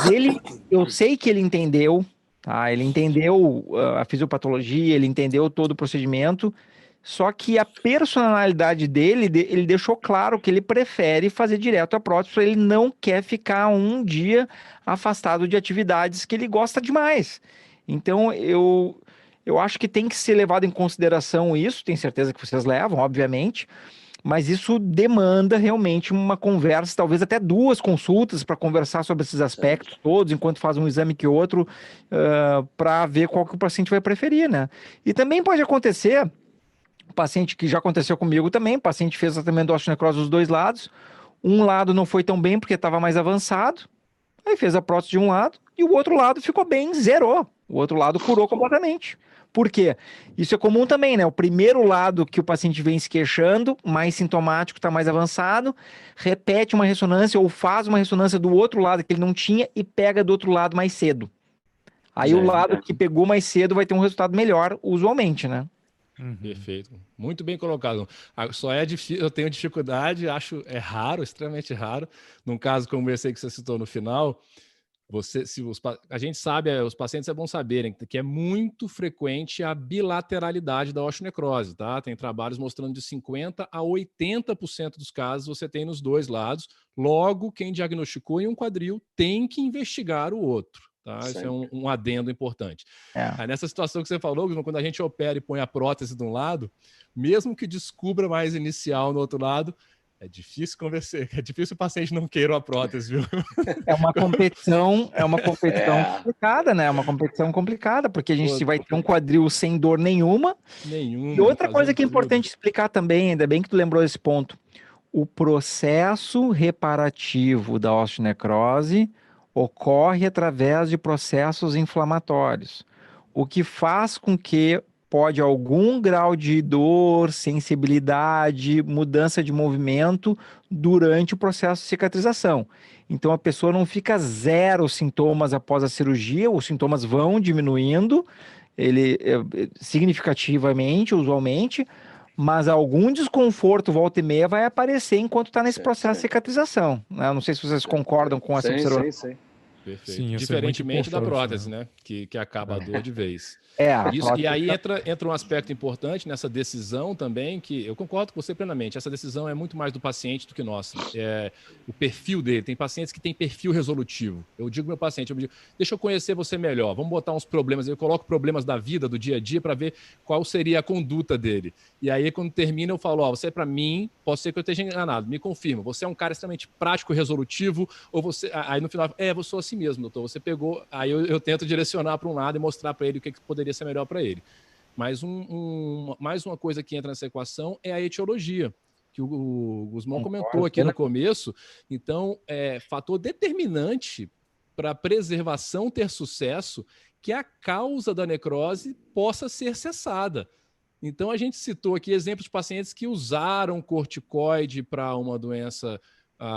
eu sei que ele entendeu, tá? Ele entendeu a fisiopatologia, ele entendeu todo o procedimento, só que a personalidade dele, ele deixou claro que ele prefere fazer direto a prótese, ele não quer ficar um dia afastado de atividades que ele gosta demais. Então, eu Eu acho que tem que ser levado em consideração isso, tenho certeza que vocês levam, obviamente, mas isso demanda realmente uma conversa, talvez até 2 consultas para conversar sobre esses aspectos todos, enquanto faz um exame que outro, para ver qual que o paciente vai preferir, né? E também pode acontecer, paciente que já aconteceu comigo também, o paciente fez tratamento de osteonecrose dos 2 lados, um lado não foi tão bem porque estava mais avançado, aí fez a prótese de um lado e o outro lado ficou bem, zerou. O outro lado curou completamente. Por quê? Isso é comum também, né? O primeiro lado que o paciente vem se queixando, mais sintomático, está mais avançado, repete uma ressonância ou faz uma ressonância do outro lado que ele não tinha e pega do outro lado mais cedo. Aí o lado que pegou mais cedo vai ter um resultado melhor, usualmente, né? Perfeito. Muito bem colocado. Só é difícil, eu tenho dificuldade, acho raro, extremamente raro. Num caso como esse aí que você citou no final, a gente sabe, os pacientes é bom saberem que é muito frequente a bilateralidade da osteonecrose, tá? Tem trabalhos mostrando de 50% a 80% dos casos você tem nos 2 lados. Logo, quem diagnosticou em um quadril tem que investigar o outro. Tá? Isso é um adendo importante. Aí, nessa situação que você falou, quando a gente opera e põe a prótese de um lado, mesmo que descubra mais inicial no outro lado, é difícil convencer, é difícil o paciente não queira a prótese, viu? É uma competição complicada, né? É uma competição complicada, porque a gente vai ter um quadril sem dor nenhuma. E outra coisa que é importante explicar também, ainda bem que tu lembrou esse ponto, o processo reparativo da osteonecrose ocorre através de processos inflamatórios, o que faz com que pode algum grau de dor, sensibilidade, mudança de movimento durante o processo de cicatrização. Então a pessoa não fica 0 sintomas após a cirurgia, os sintomas vão diminuindo, significativamente, usualmente, mas algum desconforto volta e meia vai aparecer enquanto está nesse processo de cicatrização. Né? Não sei se vocês concordam com essa observação. Sim. Perfeito. Sim, diferentemente da prótese, né? Que acaba a dor de vez. E aí entra um aspecto importante nessa decisão também, que eu concordo com você plenamente. Essa decisão é muito mais do paciente do que nossa. O perfil dele. Tem pacientes que têm perfil resolutivo. Eu digo ao meu paciente, deixa eu conhecer você melhor. Vamos botar uns problemas. Eu coloco problemas da vida, do dia a dia, para ver qual seria a conduta dele. E aí, quando termina, eu falo, você para mim, pode ser que eu esteja enganado. Me confirma. Você é um cara extremamente prático, resolutivo, ou você... Aí no final, eu sou assim mesmo, doutor. Você pegou... Aí eu tento direcionar para um lado e mostrar para ele o que poderia ser melhor para ele. Mas mais uma coisa que entra nessa equação é a etiologia, que o Guzmão comentou aqui no começo. Então, fator determinante para a preservação ter sucesso, que a causa da necrose possa ser cessada. Então, a gente citou aqui exemplos de pacientes que usaram corticoide para uma doença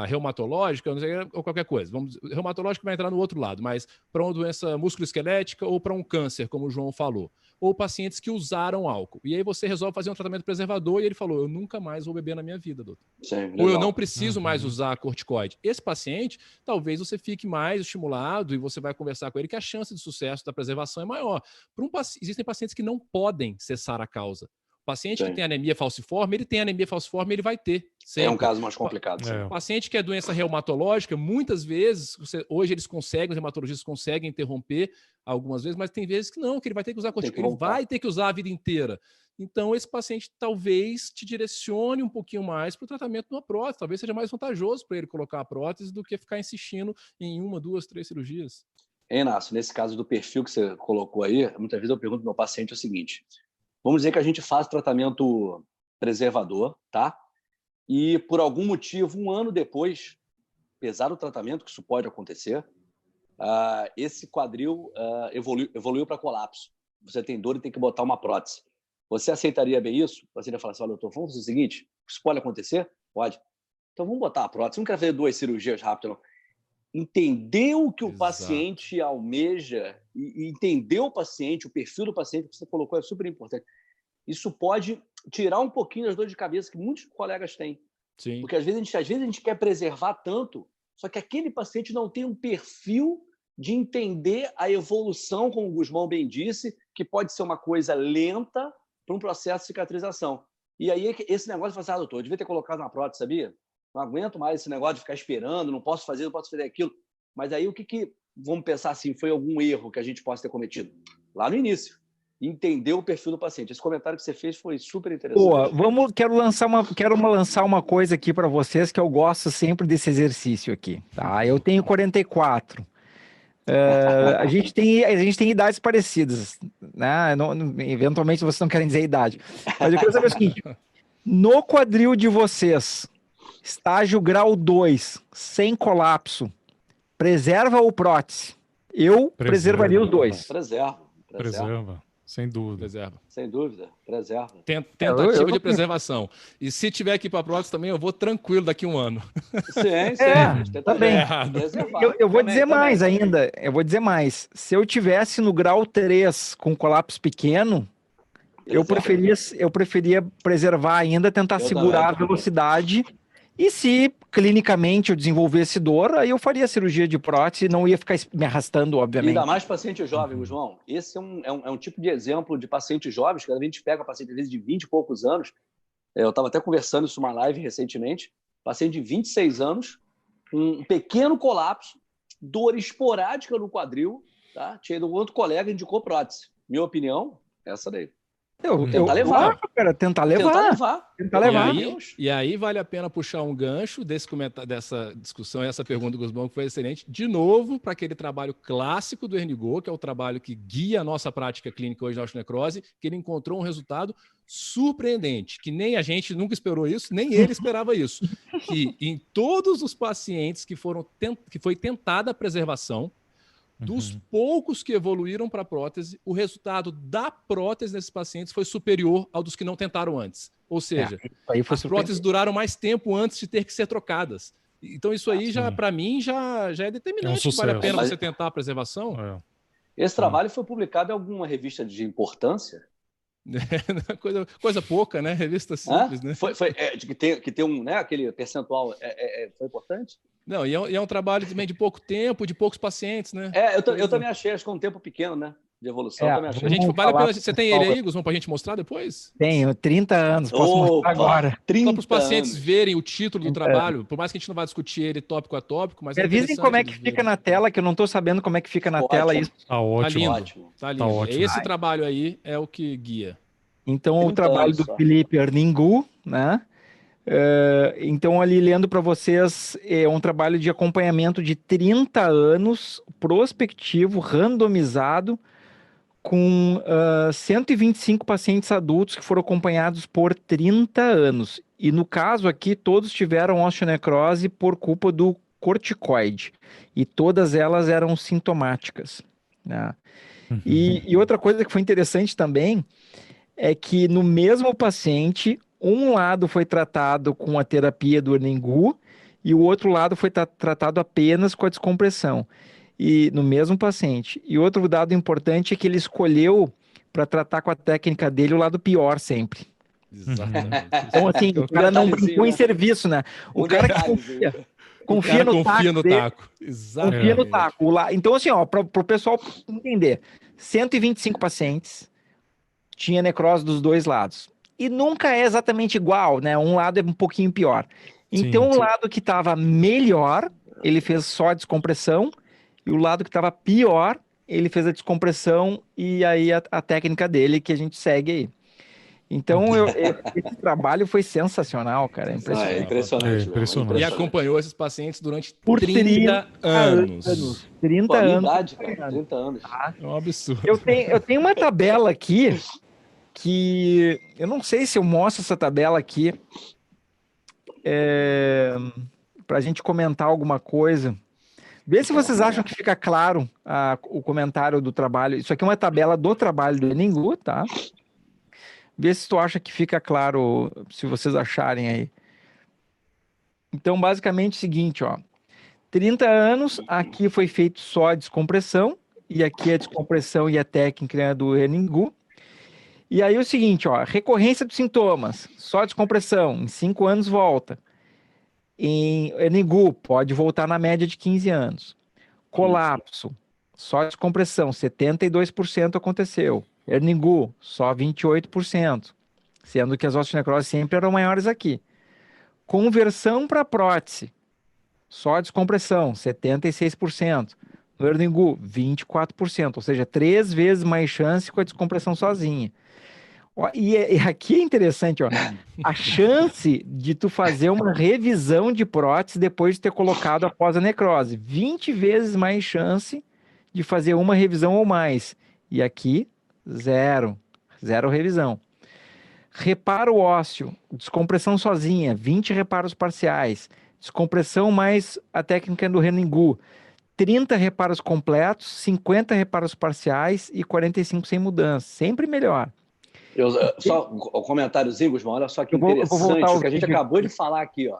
reumatológica, não sei, ou qualquer coisa. Reumatológica vai entrar no outro lado, mas para uma doença musculoesquelética ou para um câncer, como o João falou. Ou pacientes que usaram álcool. E aí você resolve fazer um tratamento preservador e ele falou, eu nunca mais vou beber na minha vida, doutor. Sim, ou eu não preciso mais usar corticoide. Esse paciente, talvez você fique mais estimulado e você vai conversar com ele que a chance de sucesso da preservação é maior. Existem pacientes que não podem cessar a causa. O paciente que tem anemia falciforme, ele vai ter. Sempre. É um caso mais complicado. O paciente que é doença reumatológica, muitas vezes, hoje os reumatologistas conseguem interromper algumas vezes, mas tem vezes que não, que ele vai ter que usar corticoide, ele vai ter que usar a vida inteira. Então, esse paciente talvez te direcione um pouquinho mais para o tratamento de uma prótese. Talvez seja mais vantajoso para ele colocar a prótese do que ficar insistindo em 1, 2, 3 cirurgias. Inácio, nesse caso do perfil que você colocou aí, muitas vezes eu pergunto ao meu paciente o seguinte: vamos dizer que a gente faz tratamento preservador, tá? E por algum motivo, 1 ano depois, apesar do tratamento, que isso pode acontecer, esse quadril evoluiu para colapso. Você tem dor e tem que botar uma prótese. Você aceitaria bem isso? Você ia falar assim, olha, doutor, vamos fazer o seguinte, isso pode acontecer? Pode. Então vamos botar a prótese. Não quero fazer 2 cirurgias rápidas, não. Entender o que o paciente almeja e entender o paciente, o perfil do paciente que você colocou é super importante. Isso pode tirar um pouquinho das dores de cabeça que muitos colegas têm. Sim. Porque às vezes a gente quer preservar tanto, só que aquele paciente não tem um perfil de entender a evolução, como o Guzmão bem disse, que pode ser uma coisa lenta para um processo de cicatrização. E aí esse negócio de falar, doutor, eu devia ter colocado uma prótese, sabia? Não aguento mais esse negócio de ficar esperando, não posso fazer aquilo. Mas aí vamos pensar assim, foi algum erro que a gente possa ter cometido? Lá no início. entender o perfil do paciente. Esse comentário que você fez foi super interessante. Boa, quero lançar uma coisa aqui para vocês, que eu gosto sempre desse exercício aqui, tá? Eu tenho 44. A gente tem idades parecidas, né? Eventualmente vocês não querem dizer a idade. Mas eu quero saber o seguinte: no quadril de vocês, estágio grau 2, sem colapso, preserva ou prótese? Eu preservaria os dois. Preserva. Sem dúvida. Preserva. Sem dúvida, preserva. Tentativa de preservação. E se tiver que ir para prótese também, eu vou tranquilo daqui a um ano. Sim. Também. Eu vou dizer mais ainda. Eu vou dizer mais. Se eu tivesse no grau 3 com colapso pequeno, eu preferia preservar ainda, tentar segurar a velocidade. E se clinicamente eu desenvolvesse dor, aí eu faria cirurgia de prótese e não ia ficar me arrastando, obviamente. Ainda mais paciente jovem, João. Esse é um tipo de exemplo de paciente jovens, que a gente pega paciente às vezes de 20 e poucos anos. Eu estava até conversando isso numa live recentemente. Paciente de 26 anos, um pequeno colapso, dor esporádica no quadril, tá? Tinha um outro colega que indicou prótese. Minha opinião, essa daí. Tentar levar. E aí vale a pena puxar um gancho dessa discussão, essa pergunta do Gusmão, que foi excelente, de novo, para aquele trabalho clássico do Hernigau, que é o trabalho que guia a nossa prática clínica hoje na osteonecrose, que ele encontrou um resultado surpreendente, que nem a gente nunca esperou isso, nem ele esperava isso, que em todos os pacientes que foi tentada a preservação, dos poucos que evoluíram para a prótese, o resultado da prótese nesses pacientes foi superior ao dos que não tentaram antes. Ou seja, as próteses duraram mais tempo antes de ter que ser trocadas. Então isso aí, para mim, já é determinante. Vale a pena você tentar a preservação. Esse trabalho foi publicado em alguma revista de importância? Coisa pouca, né? Revista simples, né? Que tem um, né? Aquele percentual foi importante? Não, e é um trabalho também de pouco tempo, de poucos pacientes, né? Eu também achei, acho que é um tempo pequeno, né? De evolução, eu também achei. Vale a pena. Você tem ele aí, Gusmão, pra gente mostrar depois? Tenho, 30 anos, posso mostrar agora. Só para os pacientes verem o título do trabalho, por mais que a gente não vá discutir ele tópico a tópico, mas me avisem como é que fica na tela, que eu não estou sabendo como é que fica na tela isso. Tá ótimo. Tá lindo. Esse trabalho aí é o que guia. Então, o trabalho do Felipe Hernigau, né? Então, ali lendo para vocês, é um trabalho de acompanhamento de 30 anos, prospectivo, randomizado, com 125 pacientes adultos que foram acompanhados por 30 anos. E no caso aqui, todos tiveram osteonecrose por culpa do corticoide. E todas elas eram sintomáticas, né? E outra coisa que foi interessante também é que no mesmo paciente, um lado foi tratado com a terapia do Hernigau e o outro lado foi tratado apenas com a descompressão. E no mesmo paciente. E outro dado importante é que ele escolheu para tratar com a técnica dele o lado pior sempre. Exatamente. Então, assim, o cara não brincou em serviço, né? O cara que confia no taco. Exatamente. Confia no taco. Então, assim, para o pessoal entender, 125 pacientes, tinha necrose dos dois lados. E nunca é exatamente igual, né? Um lado é um pouquinho pior. Então, o lado que estava melhor, ele fez só a descompressão, e o lado que estava pior, ele fez a descompressão e aí a técnica dele que a gente segue aí. Então, esse trabalho foi sensacional, cara. Impressionante. E acompanhou esses pacientes durante 30 anos. 30 anos. 30 anos. É um absurdo. Eu tenho uma tabela aqui que eu não sei se eu mostro essa tabela aqui para a gente comentar alguma coisa. Vê se vocês acham que fica claro o comentário do trabalho. Isso aqui é uma tabela do trabalho do Hernigau, tá? Vê se tu acha que fica claro, se vocês acharem aí. Então, basicamente é o seguinte, ó. 30 anos, aqui foi feito só a descompressão, e aqui a descompressão e a técnica do Hernigau. E aí o seguinte, ó, recorrência dos sintomas, só descompressão, em 5 anos volta. Em Hernigau, pode voltar na média de 15 anos. Colapso, só descompressão, 72% aconteceu. Hernigau, só 28%, sendo que as osteonecroses sempre eram maiores aqui. Conversão para prótese, só descompressão, 76%. No Erlingu, 24%, ou seja, 3 vezes mais chance com a descompressão sozinha. Ó, e aqui é interessante, ó, a chance de tu fazer uma revisão de prótese depois de ter colocado após a necrose. 20 vezes mais chance de fazer uma revisão ou mais. E aqui, zero revisão. Reparo ósseo, descompressão sozinha, 20 reparos parciais. Descompressão mais a técnica do Erlingu, 30 reparos completos, 50 reparos parciais e 45 sem mudança. Sempre melhor. Só um comentáriozinho, Gusmão, olha só que interessante o que a gente acabou de falar aqui, ó.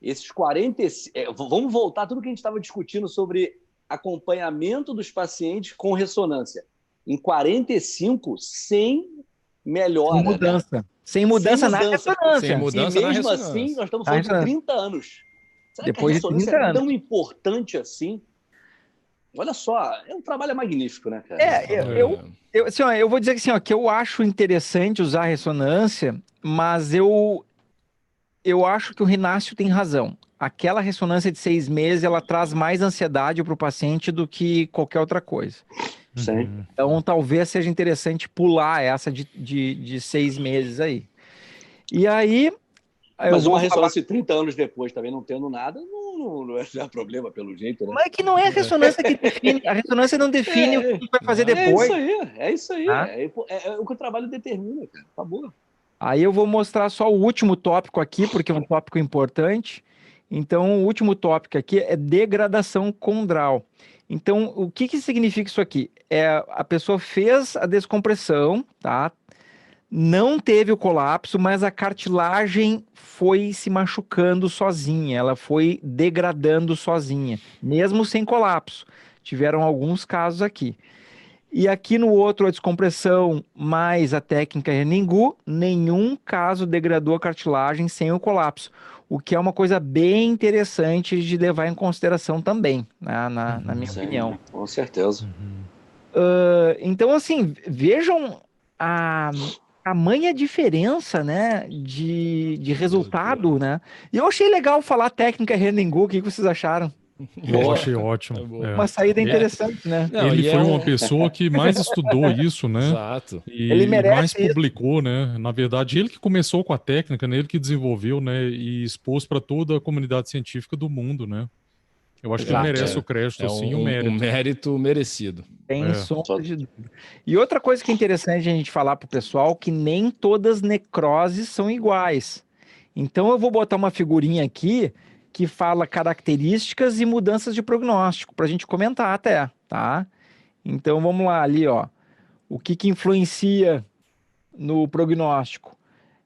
Esses 45... vamos voltar a tudo que a gente estava discutindo sobre acompanhamento dos pacientes com ressonância. Em 45, sem melhora. Sem mudança. Né? Sem mudança na ressonância. Sem mudança e mesmo assim, nós estamos falando de 30 anos. Será Depois que a ressonância é tão importante assim? Olha só, um trabalho magnífico, né, cara? Eu vou dizer que, assim, ó, que eu acho interessante usar a ressonância, mas eu acho que o Rinácio tem razão. Aquela ressonância de 6 meses, ela traz mais ansiedade para o paciente do que qualquer outra coisa. Sim. Então, talvez seja interessante pular essa de 6 meses aí. E aí... Mas uma ressonância 30 anos depois, também não tendo nada, não é problema, pelo jeito, né? Mas é que não é a ressonância que define. A ressonância não define o que vai fazer depois. É isso aí. É o que o trabalho determina, cara. Acabou. Aí eu vou mostrar só o último tópico aqui, porque é um tópico importante. Então, o último tópico aqui é degradação condral. Então, o que significa isso aqui? A pessoa fez a descompressão, tá? Não teve o colapso, mas a cartilagem foi se machucando sozinha, ela foi degradando sozinha, mesmo sem colapso. Tiveram alguns casos aqui. E aqui no outro, a descompressão mais a técnica Erlingu, nenhum caso degradou a cartilagem sem o colapso, o que é uma coisa bem interessante de levar em consideração também, né, na minha opinião. Com certeza. Então, assim, vejam a tamanha diferença, né, de resultado, né? E eu achei legal falar técnica Erlingu, o que vocês acharam? Eu achei ótimo. Uma saída interessante, né? Não, ele foi uma pessoa que mais estudou isso, né? Exato. E ele merece mais publicou, né? Na verdade, ele que começou com a técnica, né? Ele que desenvolveu, né? E expôs para toda a comunidade científica do mundo, né? Eu acho que ele merece o crédito, sim, o mérito. Um mérito merecido. Tem sombra de dúvida. E outra coisa que é interessante a gente falar para o pessoal, que nem todas necroses são iguais. Então eu vou botar uma figurinha aqui que fala características e mudanças de prognóstico, para a gente comentar até, tá? Então vamos lá, ali, ó. O que influencia no prognóstico?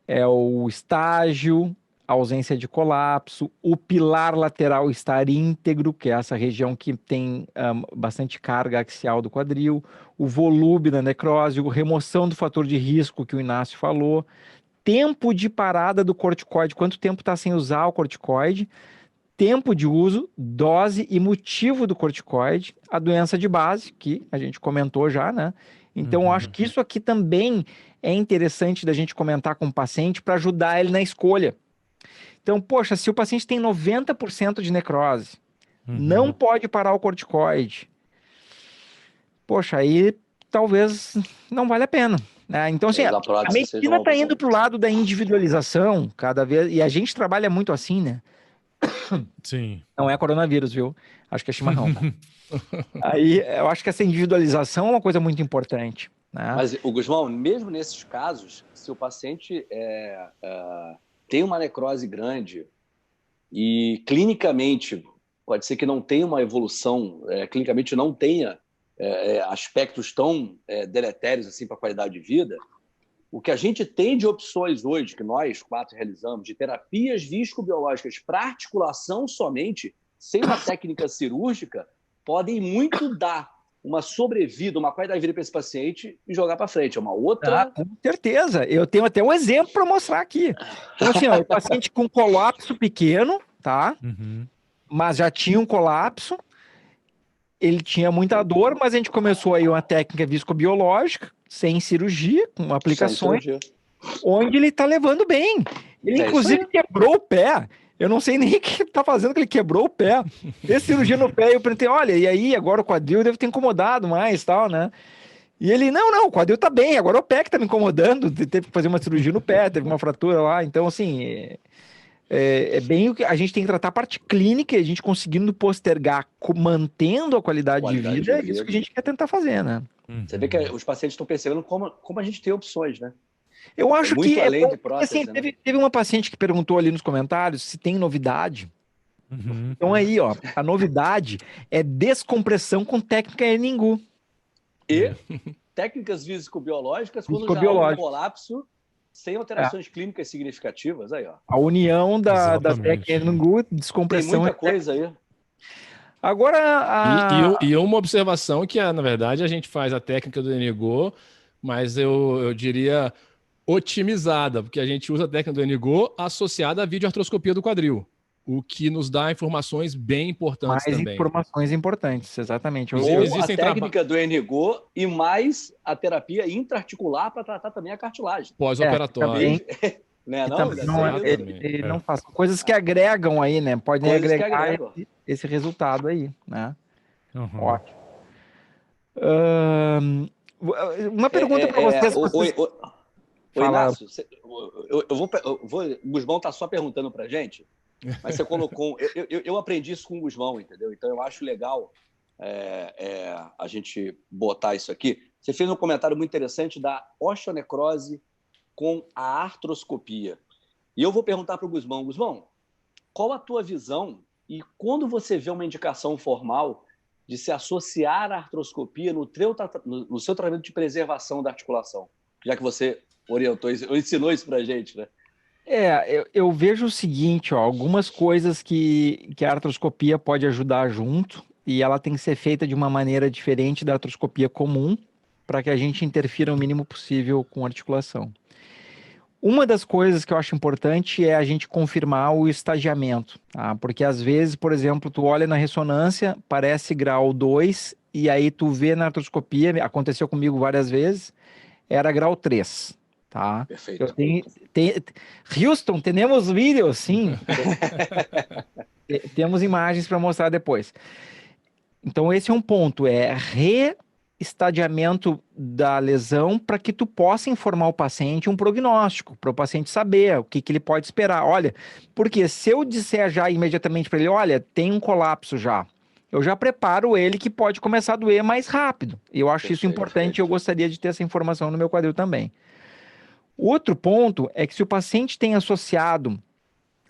É o estágio, a ausência de colapso, o pilar lateral estar íntegro, que é essa região que tem bastante carga axial do quadril, o volume da necrose, a remoção do fator de risco que o Inácio falou, tempo de parada do corticoide, quanto tempo está sem usar o corticoide, tempo de uso, dose e motivo do corticoide, a doença de base, que a gente comentou já, né? Então, eu acho que isso aqui também é interessante da gente comentar com o paciente para ajudar ele na escolha. Então, poxa, se o paciente tem 90% de necrose, não pode parar o corticoide, poxa, aí talvez não vale a pena. Né? Então, assim, a medicina está indo para o lado da individualização cada vez, e a gente trabalha muito assim, né? Sim. Não é coronavírus, viu? Acho que é chimarrão. Tá? Aí, eu acho que essa individualização é uma coisa muito importante. Né? Mas, Gusmão, mesmo nesses casos, se o paciente tem uma necrose grande e clinicamente pode ser que não tenha uma evolução, clinicamente não tenha aspectos tão deletérios assim para a qualidade de vida, o que a gente tem de opções hoje, que nós 4 realizamos, de terapias viscobiológicas para articulação somente, sem uma técnica cirúrgica, podem muito dar uma sobrevida, uma qualidade de vida para esse paciente e jogar para frente. É uma outra... Com certeza. Eu tenho até um exemplo para mostrar aqui. Então, assim, ó, o paciente com colapso pequeno, tá? Mas já tinha um colapso, ele tinha muita dor, mas a gente começou aí uma técnica viscobiológica, sem cirurgia, com aplicações, onde ele está levando bem. Ele, inclusive, quebrou o pé. Eu não sei nem o que tá fazendo, que ele quebrou o pé. Fez cirurgia no pé, e eu perguntei, olha, e aí, agora o quadril deve ter incomodado mais, tal, né? E ele, não, o quadril tá bem, agora é o pé que tá me incomodando, teve que fazer uma cirurgia no pé, teve uma fratura lá, então, assim, é bem o que a gente tem que tratar a parte clínica, e a gente conseguindo postergar, mantendo a qualidade de vida, é isso que a gente quer tentar fazer, né? Você vê que os pacientes estão percebendo como a gente tem opções, né? Eu acho muito que além de prótese, assim, né? teve uma paciente que perguntou ali nos comentários se tem novidade. Então aí, ó, a novidade é descompressão com técnica Erningu. E técnicas físico-biológicas quando já há um colapso sem alterações clínicas significativas. Aí, ó. A união da técnica Erningu, descompressão. Tem muita coisa aí. Agora, e uma observação que, na verdade, a gente faz a técnica do Erningu, mas eu diria otimizada, porque a gente usa a técnica do Erningu associada à videoartroscopia do quadril, o que nos dá informações bem importantes também. Mais informações importantes, exatamente. Ou a técnica do Erningu e mais a terapia intraarticular para tratar também a cartilagem. Pós-operatório. Né, não façam coisas que agregam aí, né? Podem agregar esse resultado aí, né? Ótimo. Uma pergunta para vocês. Oi, Inácio, o Gusmão está só perguntando para a gente, mas você colocou... eu aprendi isso com o Gusmão, entendeu? Então, eu acho legal a gente botar isso aqui. Você fez um comentário muito interessante da osteonecrose com a artroscopia. E eu vou perguntar para o Gusmão, qual a tua visão e quando você vê uma indicação formal de se associar à artroscopia no seu tratamento de preservação da articulação? Já que você ensinou isso para a gente, né? Eu vejo o seguinte, ó, algumas coisas que a artroscopia pode ajudar junto, e ela tem que ser feita de uma maneira diferente da artroscopia comum, para que a gente interfira o mínimo possível com a articulação. Uma das coisas que eu acho importante é a gente confirmar o estagiamento, tá? Porque às vezes, por exemplo, tu olha na ressonância, parece grau 2, e aí tu vê na artroscopia, aconteceu comigo várias vezes, era grau 3, tá? Perfeito. Houston, temos vídeos, sim. Temos imagens para mostrar depois. Então esse é um ponto, estadiamento da lesão para que tu possa informar o paciente um prognóstico, para o paciente saber o que ele pode esperar. Olha, porque se eu disser já imediatamente para ele, olha, tem um colapso já, eu já preparo ele que pode começar a doer mais rápido. Eu acho isso importante e eu gostaria de ter essa informação no meu quadril também. O outro ponto é que se o paciente tem associado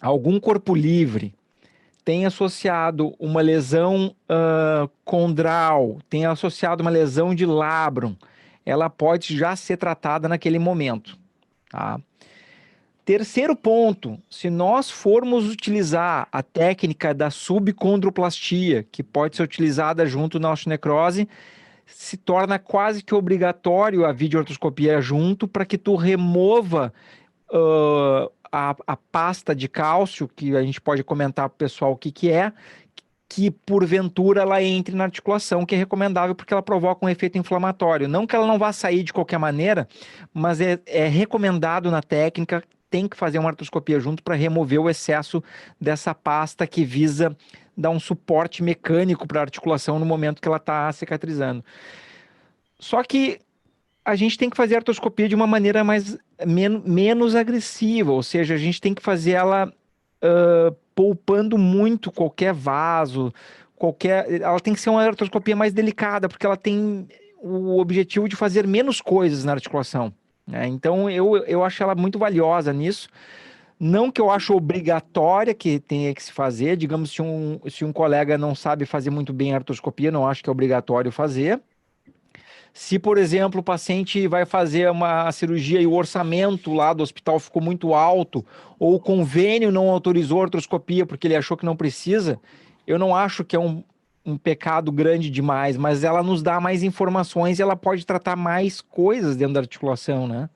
algum corpo livre, tem associado uma lesão condral, tem associado uma lesão de labrum, ela pode já ser tratada naquele momento, tá? Terceiro ponto, se nós formos utilizar a técnica da subcondroplastia, que pode ser utilizada junto na osteonecrose, se torna quase que obrigatório a videoartroscopia junto para que tu remova a pasta de cálcio, que a gente pode comentar para o pessoal o que é, que porventura ela entre na articulação, que é recomendável porque ela provoca um efeito inflamatório. Não que ela não vá sair de qualquer maneira, mas é recomendado na técnica, tem que fazer uma artroscopia junto para remover o excesso dessa pasta que visa dar um suporte mecânico para a articulação no momento que ela está cicatrizando. Só que a gente tem que fazer a artroscopia de uma maneira menos agressiva, ou seja, a gente tem que fazer ela poupando muito qualquer vaso, ela tem que ser uma artroscopia mais delicada, porque ela tem o objetivo de fazer menos coisas na articulação, né? Então eu acho ela muito valiosa nisso. Não que eu acho obrigatória que tenha que se fazer, digamos, se um colega não sabe fazer muito bem a artroscopia, não acho que é obrigatório fazer. Se, por exemplo, o paciente vai fazer uma cirurgia e o orçamento lá do hospital ficou muito alto, ou o convênio não autorizou a artroscopia porque ele achou que não precisa, eu não acho que é um pecado grande demais, mas ela nos dá mais informações e ela pode tratar mais coisas dentro da articulação, né?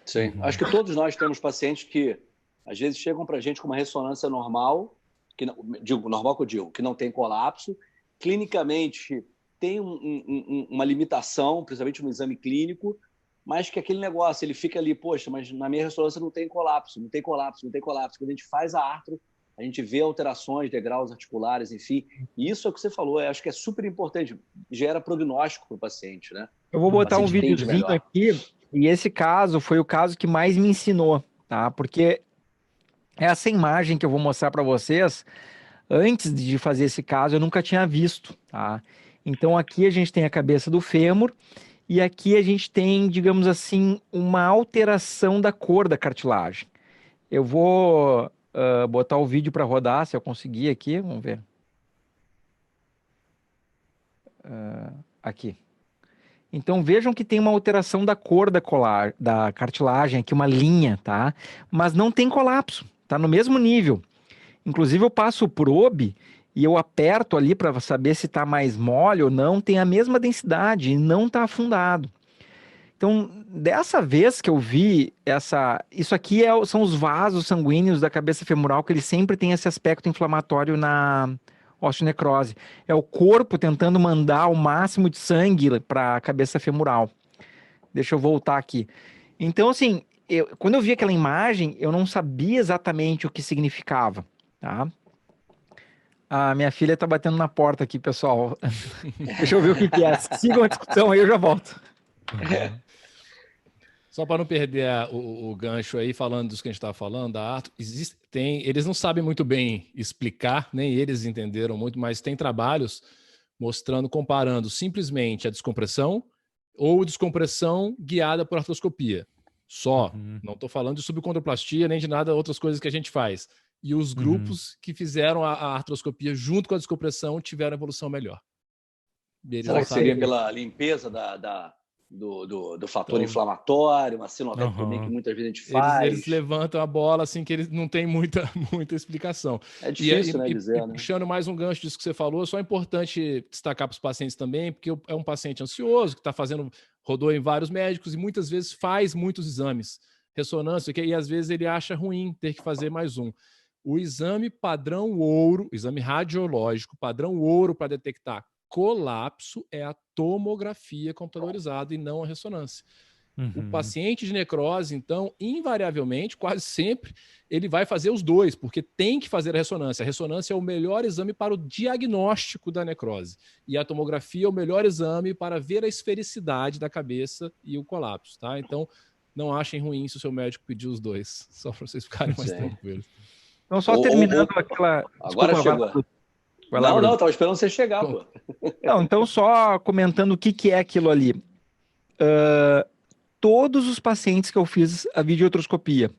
Sim. Acho que todos nós temos pacientes que, às vezes, chegam para a gente com uma ressonância normal, que não tem colapso, clinicamente tem uma limitação, principalmente no exame clínico, mas que aquele negócio, ele fica ali, poxa, mas na minha ressonância não tem colapso. Quando a gente faz a artro, a gente vê alterações, degraus articulares, enfim. E isso é o que você falou, eu acho que é super importante, gera prognóstico para o paciente, né? Eu vou botar um videozinho aqui, e esse caso foi o caso que mais me ensinou, tá? Porque essa imagem que eu vou mostrar para vocês, antes de fazer esse caso, eu nunca tinha visto, tá? Então aqui a gente tem a cabeça do fêmur, e aqui a gente tem, digamos assim, uma alteração da cor da cartilagem. Eu vou botar o vídeo para rodar, se eu conseguir aqui, vamos ver. Aqui. Então vejam que tem uma alteração da cor da cartilagem, aqui uma linha, tá? Mas não tem colapso, tá no mesmo nível. Inclusive eu passo o probe e eu aperto ali para saber se está mais mole ou não, tem a mesma densidade e não está afundado. Então, dessa vez que eu vi isso aqui são os vasos sanguíneos da cabeça femoral, que ele sempre tem esse aspecto inflamatório na osteonecrose. É o corpo tentando mandar o máximo de sangue para a cabeça femoral. Deixa eu voltar aqui. Então, assim, quando eu vi aquela imagem, eu não sabia exatamente o que significava, tá? A minha filha tá batendo na porta aqui, pessoal. Deixa eu ver o que é. Sigam a discussão aí, eu já volto. Só para não perder o gancho aí, falando dos que a gente estava falando, da artro, eles não sabem muito bem explicar, nem eles entenderam muito, mas tem trabalhos mostrando, comparando simplesmente a descompressão ou descompressão guiada por artroscopia. Só. Não estou falando de subcontroplastia, nem de nada, outras coisas que a gente faz. E os grupos que fizeram a artroscopia junto com a descompressão tiveram evolução melhor. Será que seria pela limpeza do fator inflamatório, uma sinovetectomia que muitas vezes a gente faz? Eles levantam a bola assim que eles não tem muita explicação. É difícil, né, dizer, né? Puxando mais um gancho disso que você falou, é só importante destacar para os pacientes também, porque é um paciente ansioso, que está rodou em vários médicos e muitas vezes faz muitos exames, ressonância, e às vezes ele acha ruim ter que fazer mais um. O exame padrão ouro, exame radiológico padrão ouro para detectar colapso é a tomografia computadorizada e não a ressonância. O paciente de necrose, então, invariavelmente, quase sempre, ele vai fazer os dois, porque tem que fazer a ressonância. A ressonância é o melhor exame para o diagnóstico da necrose. E a tomografia é o melhor exame para ver a esfericidade da cabeça e o colapso, tá? Então, não achem ruim se o seu médico pedir os dois, só para vocês ficarem mais tranquilos. Então, só terminando aquela... Agora desculpa, chegou. Não, estava esperando você chegar, pô. Não, então, só comentando o que é aquilo ali. Todos os pacientes que eu fiz a videotroscopia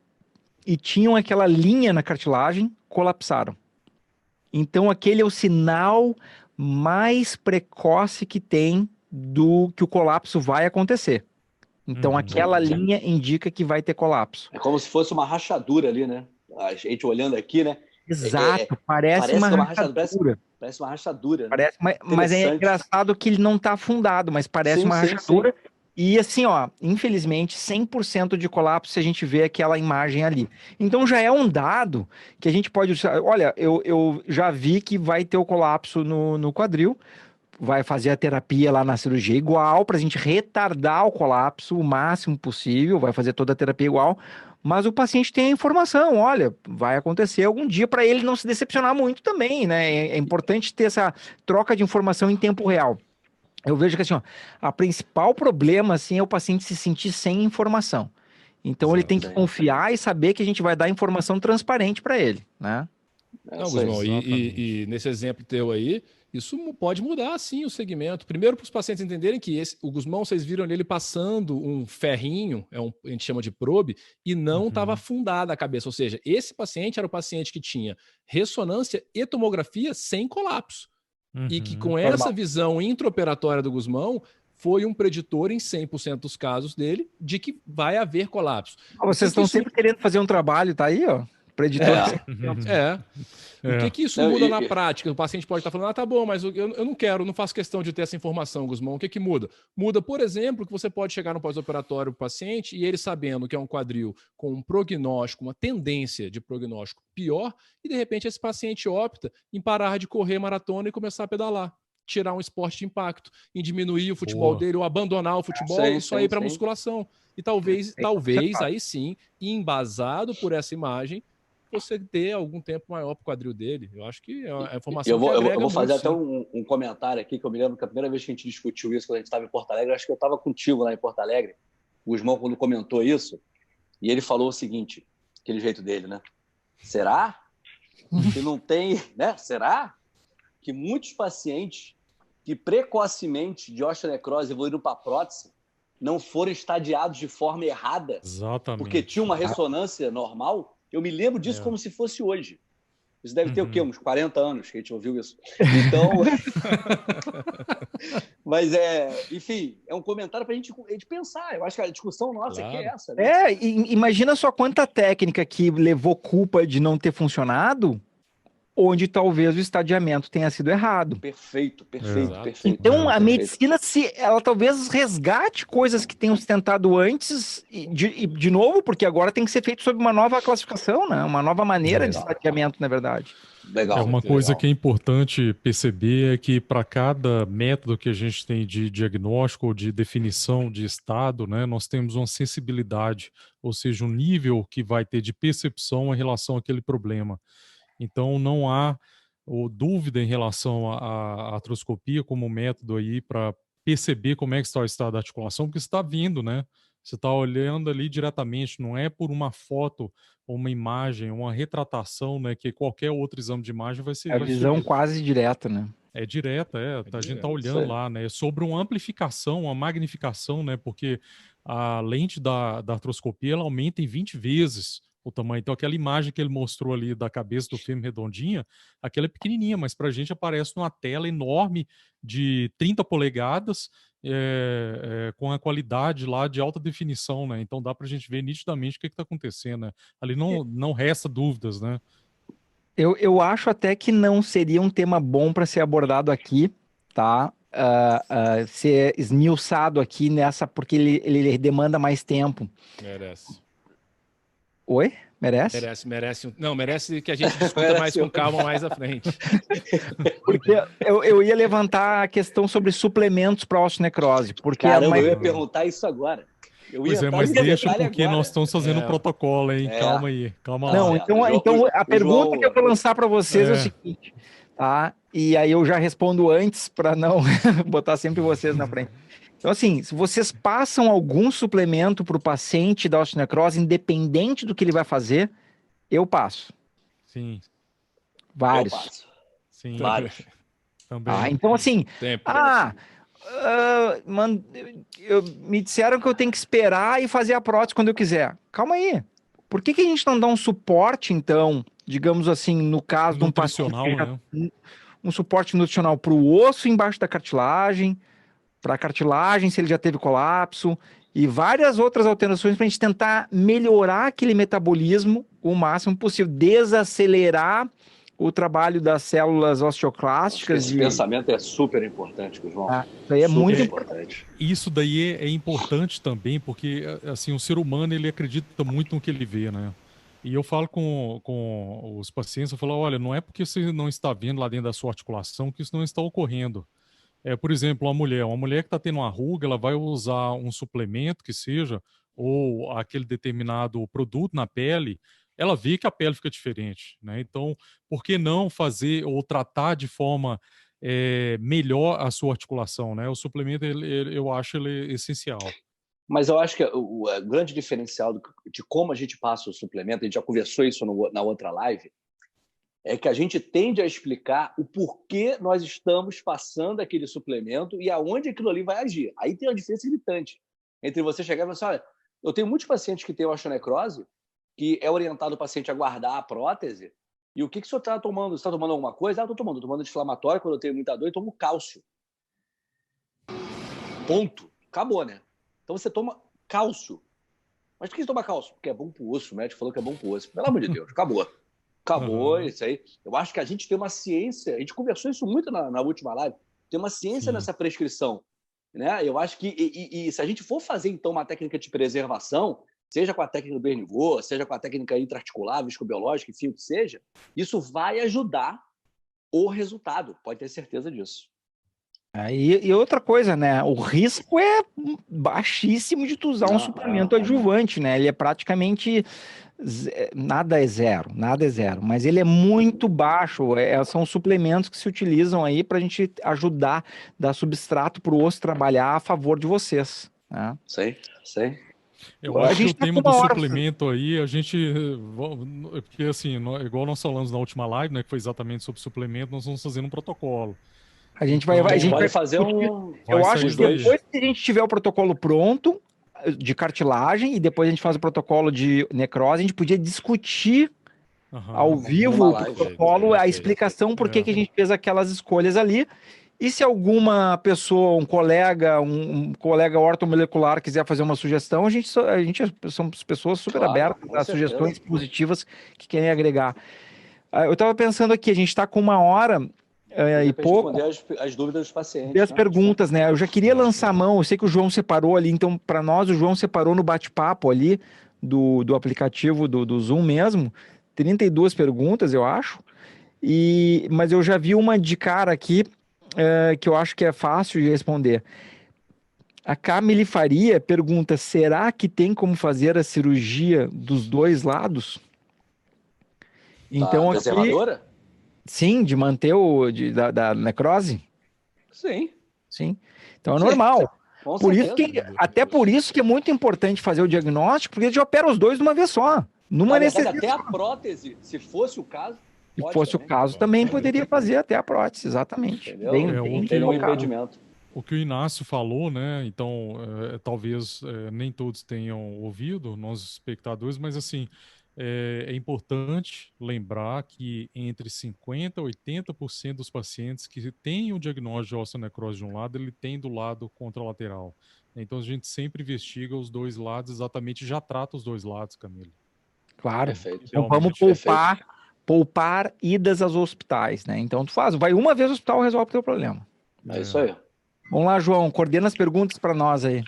e tinham aquela linha na cartilagem, colapsaram. Então, aquele é o sinal mais precoce que tem que o colapso vai acontecer. Então, aquela linha indica que vai ter colapso. É como se fosse uma rachadura ali, né? A gente olhando aqui, né? Exato, parece uma rachadura. Parece uma rachadura. Parece, mas é engraçado que ele não está afundado, mas parece uma rachadura. Sim. E assim, ó, infelizmente, 100% de colapso se a gente vê aquela imagem ali. Então já é um dado que a gente pode... Olha, eu já vi que vai ter o colapso no quadril, vai fazer a terapia lá na cirurgia igual, para a gente retardar o colapso o máximo possível, vai fazer toda a terapia igual, mas o paciente tem a informação, olha, vai acontecer algum dia, para ele não se decepcionar muito também, né? É importante ter essa troca de informação em tempo real. Eu vejo que assim, ó, a principal problema assim, é o paciente se sentir sem informação. Então ele tem que confiar e saber que a gente vai dar informação transparente para ele, né? Não, Guzmão, e nesse exemplo teu aí, isso pode mudar, sim, o segmento. Primeiro, para os pacientes entenderem que o Guzmão, vocês viram ele passando um ferrinho, a gente chama de probe, e não estava afundada a cabeça. Ou seja, esse paciente era o paciente que tinha ressonância e tomografia sem colapso. E que com essa visão intraoperatória do Guzmão, foi um preditor em 100% dos casos dele de que vai haver colapso. Vocês estão sempre querendo fazer um trabalho, tá aí, ó. Preditor. O que isso muda na prática? O paciente pode estar falando, tá bom, mas eu não quero, não faço questão de ter essa informação, Guzmão. O que muda? Muda, por exemplo, que você pode chegar no pós-operatório para o paciente e ele sabendo que é um quadril com um prognóstico, uma tendência de prognóstico pior, e de repente esse paciente opta em parar de correr maratona e começar a pedalar. Tirar um esporte de impacto, em diminuir o futebol dele ou abandonar o futebol e só ir para musculação. E talvez aí sim, embasado por essa imagem, você ter algum tempo maior para o quadril dele. Eu acho que é uma informação eu que vou fazer muito, até um comentário aqui, que eu me lembro que a primeira vez que a gente discutiu isso, quando a gente estava em Porto Alegre, acho que eu estava contigo lá em Porto Alegre, o Gusmão, quando comentou isso, e ele falou o seguinte, aquele jeito dele, né? Será que não tem, né? Será que muitos pacientes que precocemente de osteonecrose evoluíram para prótese não foram estadiados de forma errada? Exatamente. Porque tinha uma ressonância normal? Eu me lembro disso como se fosse hoje. Isso deve ter o quê? Uns 40 anos que a gente ouviu isso. Então... Mas, enfim, é um comentário para a gente pensar. Eu acho que a discussão nossa aqui é essa. Né? Imagina só quanta técnica que levou culpa de não ter funcionado, onde talvez o estadiamento tenha sido errado. Perfeito. Então, a medicina, ela talvez resgate coisas que tenham se tentado antes, de novo, porque agora tem que ser feito sob uma nova classificação, né? Uma nova maneira de estadiamento, na verdade. Legal. Uma coisa que é importante perceber é que para cada método que a gente tem de diagnóstico ou de definição de estado, né, nós temos uma sensibilidade, ou seja, um nível que vai ter de percepção em relação àquele problema. Então, não há dúvida em relação à artroscopia como método aí para perceber como é que está o estado da articulação, porque você está vindo, né? Você está olhando ali diretamente, não é por uma foto, uma imagem, uma retratação, né? Que qualquer outro exame de imagem vai ser... É a visão quase direta, né? É direta, a gente está olhando lá, né? Sobre uma amplificação, uma magnificação, né? Porque a lente da artroscopia, ela aumenta em 20 vezes o tamanho. Então, aquela imagem que ele mostrou ali da cabeça do fêmur redondinha, aquela é pequenininha, mas para a gente aparece numa tela enorme de 30 polegadas, com a qualidade lá de alta definição, né? Então, dá para a gente ver nitidamente o que está acontecendo, né? Ali não resta dúvidas, né? Eu acho até que não seria um tema bom para ser abordado aqui, tá? Ser esmiuçado aqui nessa, porque ele demanda mais tempo. Merece. Oi? Merece? Merece. Não, merece que a gente discuta mais com calma mais à frente. Porque eu ia levantar a questão sobre suplementos para osteonecrose. Porque Caramba, eu ia perguntar isso agora. Mas deixa porque agora. Nós estamos fazendo um protocolo, hein? Calma aí, calma lá. Não, então a pergunta que eu vou lançar para vocês é o seguinte, tá? E aí eu já respondo antes para não botar sempre vocês na frente. Então, assim, se vocês passam algum suplemento para o paciente da osteonecrose, independente do que ele vai fazer, eu passo. Sim. Vários. Eu passo. Sim. Vários. Também. Então, assim, me disseram que eu tenho que esperar e fazer a prótese quando eu quiser. Calma aí. Por que a gente não dá um suporte, então, digamos assim, no caso de um paciente, né? um suporte nutricional para o osso embaixo da cartilagem, para a cartilagem, se ele já teve colapso, e várias outras alterações para a gente tentar melhorar aquele metabolismo o máximo possível, desacelerar o trabalho das células osteoclásticas. Esse pensamento é super importante, João. Isso aí é muito importante. Isso daí é importante também, porque assim, o ser humano ele acredita muito no que ele vê, né? E eu falo com os pacientes, eu falo, olha, não é porque você não está vendo lá dentro da sua articulação que isso não está ocorrendo. Por exemplo, uma mulher que está tendo uma ruga, ela vai usar um suplemento que seja, ou aquele determinado produto na pele, ela vê que a pele fica diferente, né? Então, por que não fazer ou tratar de forma melhor a sua articulação, né? O suplemento, eu acho ele essencial. Mas eu acho que o grande diferencial de como a gente passa o suplemento, a gente já conversou isso na outra live, é que a gente tende a explicar o porquê nós estamos passando aquele suplemento e aonde aquilo ali vai agir. Aí tem uma diferença gritante entre você chegar e falar assim, olha, eu tenho muitos pacientes que têm osteonecrose, que é orientado o paciente a guardar a prótese, e o que o senhor está tomando? Você está tomando alguma coisa? Estou tomando anti-inflamatório, quando eu tenho muita dor, eu tomo cálcio. Ponto. Acabou, né? Então você toma cálcio. Mas por que você toma cálcio? Porque é bom pro osso, o médico falou que é bom pro osso. Pelo amor de Deus, acabou. Acabou isso aí. Eu acho que a gente tem uma ciência, a gente conversou isso muito na última live, tem uma ciência nessa prescrição. Né? Eu acho que, e se a gente for fazer, então, uma técnica de preservação, seja com a técnica do Hernivô, seja com a técnica intraarticular, viscobiológica, enfim, o que seja, isso vai ajudar o resultado, pode ter certeza disso. E outra coisa, né? O risco é baixíssimo de tu usar um suplemento adjuvante, né? Ele é praticamente Nada é zero, mas ele é muito baixo. São suplementos que se utilizam aí para a gente ajudar, dar substrato para o osso trabalhar a favor de vocês, né? Sei. Eu acho que o tema do suplemento aí, a gente. Porque assim, igual nós falamos na última live, né, que foi exatamente sobre suplemento, nós vamos fazer um protocolo. A gente vai fazer um. Eu acho que depois que a gente tiver o protocolo pronto de cartilagem e depois a gente faz o protocolo de necrose, a gente podia discutir ao vivo o protocolo, a explicação por que a gente fez aquelas escolhas ali. E se alguma pessoa, um colega ortomolecular quiser fazer uma sugestão, a gente somos pessoas super abertas a sugestões positivas que querem agregar. Eu estava pensando aqui, a gente está com 1 hora e pouco. Responder as dúvidas dos pacientes. E as perguntas, né? Eu já queria lançar a mão, eu sei que o João separou ali, então para nós o João separou no bate-papo ali do aplicativo do Zoom mesmo, 32 perguntas, eu acho. Mas eu já vi uma de cara aqui que eu acho que é fácil de responder. A Camille Faria pergunta: será que tem como fazer a cirurgia dos 2 lados? Então, preservadora? Sim, de manter da necrose? Sim. Então é normal. Até por isso que é muito importante fazer o diagnóstico, porque a gente opera os 2 de uma vez só. Numa necessidade. Até a prótese, se fosse o caso. Se fosse o caso, também poderia fazer até a prótese, exatamente. Tem um impedimento. O que o Inácio falou, né? Então, talvez nem todos tenham ouvido, nós espectadores, mas assim, é importante lembrar que entre 50% e 80% dos pacientes que têm o diagnóstico de osteonecrose de um lado, ele tem do lado contralateral. Então, a gente sempre investiga os 2 lados, exatamente, já trata os 2 lados, Camila. Claro. Então, vamos poupar idas aos hospitais, né? Então, vai uma vez ao hospital, resolve o teu problema. É isso aí. Vamos lá, João, coordena as perguntas para nós aí.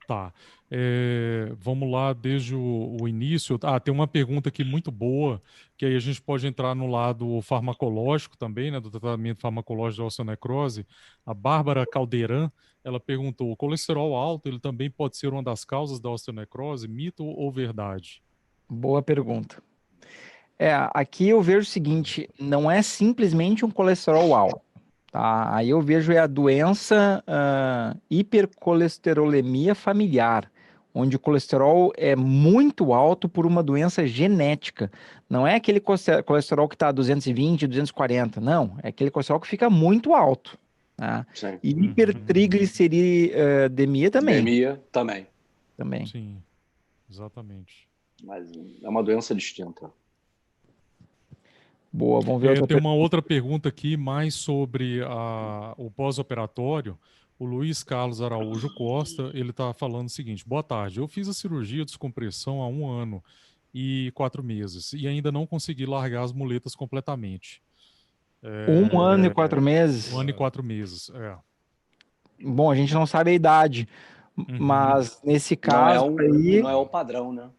Tá. Vamos lá desde o início. Tem uma pergunta aqui muito boa, que aí a gente pode entrar no lado farmacológico também, né, do tratamento farmacológico da osteonecrose. A Bárbara Caldeirão, ela perguntou: o colesterol alto, ele também pode ser uma das causas da osteonecrose, mito ou verdade? Boa pergunta. Aqui eu vejo o seguinte, não é simplesmente um colesterol alto, tá? Aí eu vejo a doença hipercolesterolemia familiar, onde o colesterol é muito alto por uma doença genética. Não é aquele colesterol que está 220, 240, não. É aquele colesterol que fica muito alto. Tá? E hipertrigliceridemia também. Também. Sim, exatamente. Mas é uma doença distinta. Boa, vamos ver Tem uma outra pergunta aqui, mais sobre o pós-operatório. O Luiz Carlos Araújo Costa, ele está falando o seguinte: boa tarde, eu fiz a cirurgia de descompressão há 1 ano e 4 meses e ainda não consegui largar as muletas completamente. 1 ano e 4 meses? 1 ano e 4 meses, Bom, a gente não sabe a idade, mas nesse caso aí... Não é o padrão, né?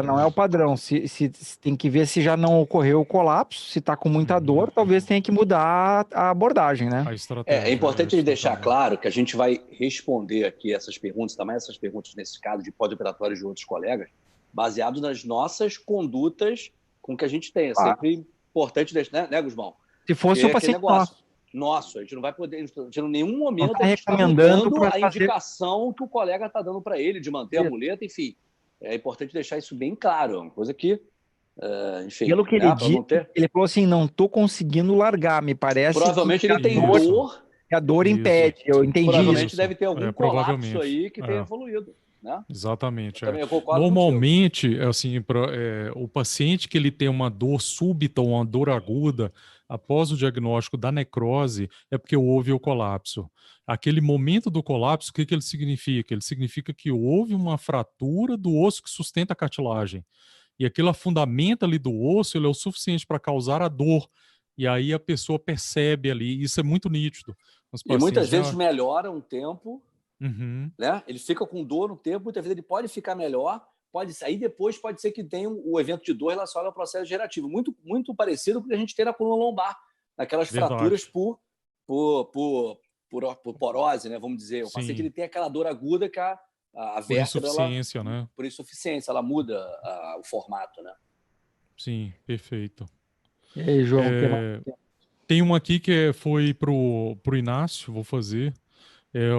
Não é o padrão. Se tem que ver se já não ocorreu o colapso, se está com muita dor, talvez tenha que mudar a abordagem, né? A estratégia. É importante deixar claro que a gente vai responder aqui essas perguntas, também essas perguntas nesse caso de pós-operatórios de outros colegas, baseado nas nossas condutas com que a gente tem. É sempre importante deixar, né, Guzmão? Se fosse o paciente nosso, a gente não vai poder, em nenhum momento tá recomendando a indicação que o colega está dando para ele de manter a muleta, enfim. É importante deixar isso bem claro, é uma coisa que, enfim... Pelo que ele disse, ele falou assim, não estou conseguindo largar, me parece... Provavelmente ele tem dor... Que a dor impede, eu entendi isso. Provavelmente deve ter algum colapso aí que tenha evoluído. Né? Exatamente. Normalmente, assim, o paciente que ele tem uma dor súbita ou uma dor aguda após o diagnóstico da necrose é porque houve o colapso. Aquele momento do colapso, o que ele significa? Ele significa que houve uma fratura do osso que sustenta a cartilagem. E aquele afundamento ali do osso, ele é o suficiente para causar a dor. E aí a pessoa percebe ali, isso é muito nítido. E muitas vezes melhora um tempo... Né? Ele fica com dor no tempo, muitas vezes ele pode ficar melhor, aí depois pode ser que tenha o evento de dor relacionado ao processo gerativo, muito, muito parecido com o que a gente tem na coluna lombar, naquelas fraturas por porose, né? Vamos dizer. O paciente ele tem aquela dor aguda que a vértebra... Por insuficiência, né? Por insuficiência, ela muda o formato, né? Sim, perfeito. E aí, João? Tem uma aqui que foi pro Inácio, vou fazer.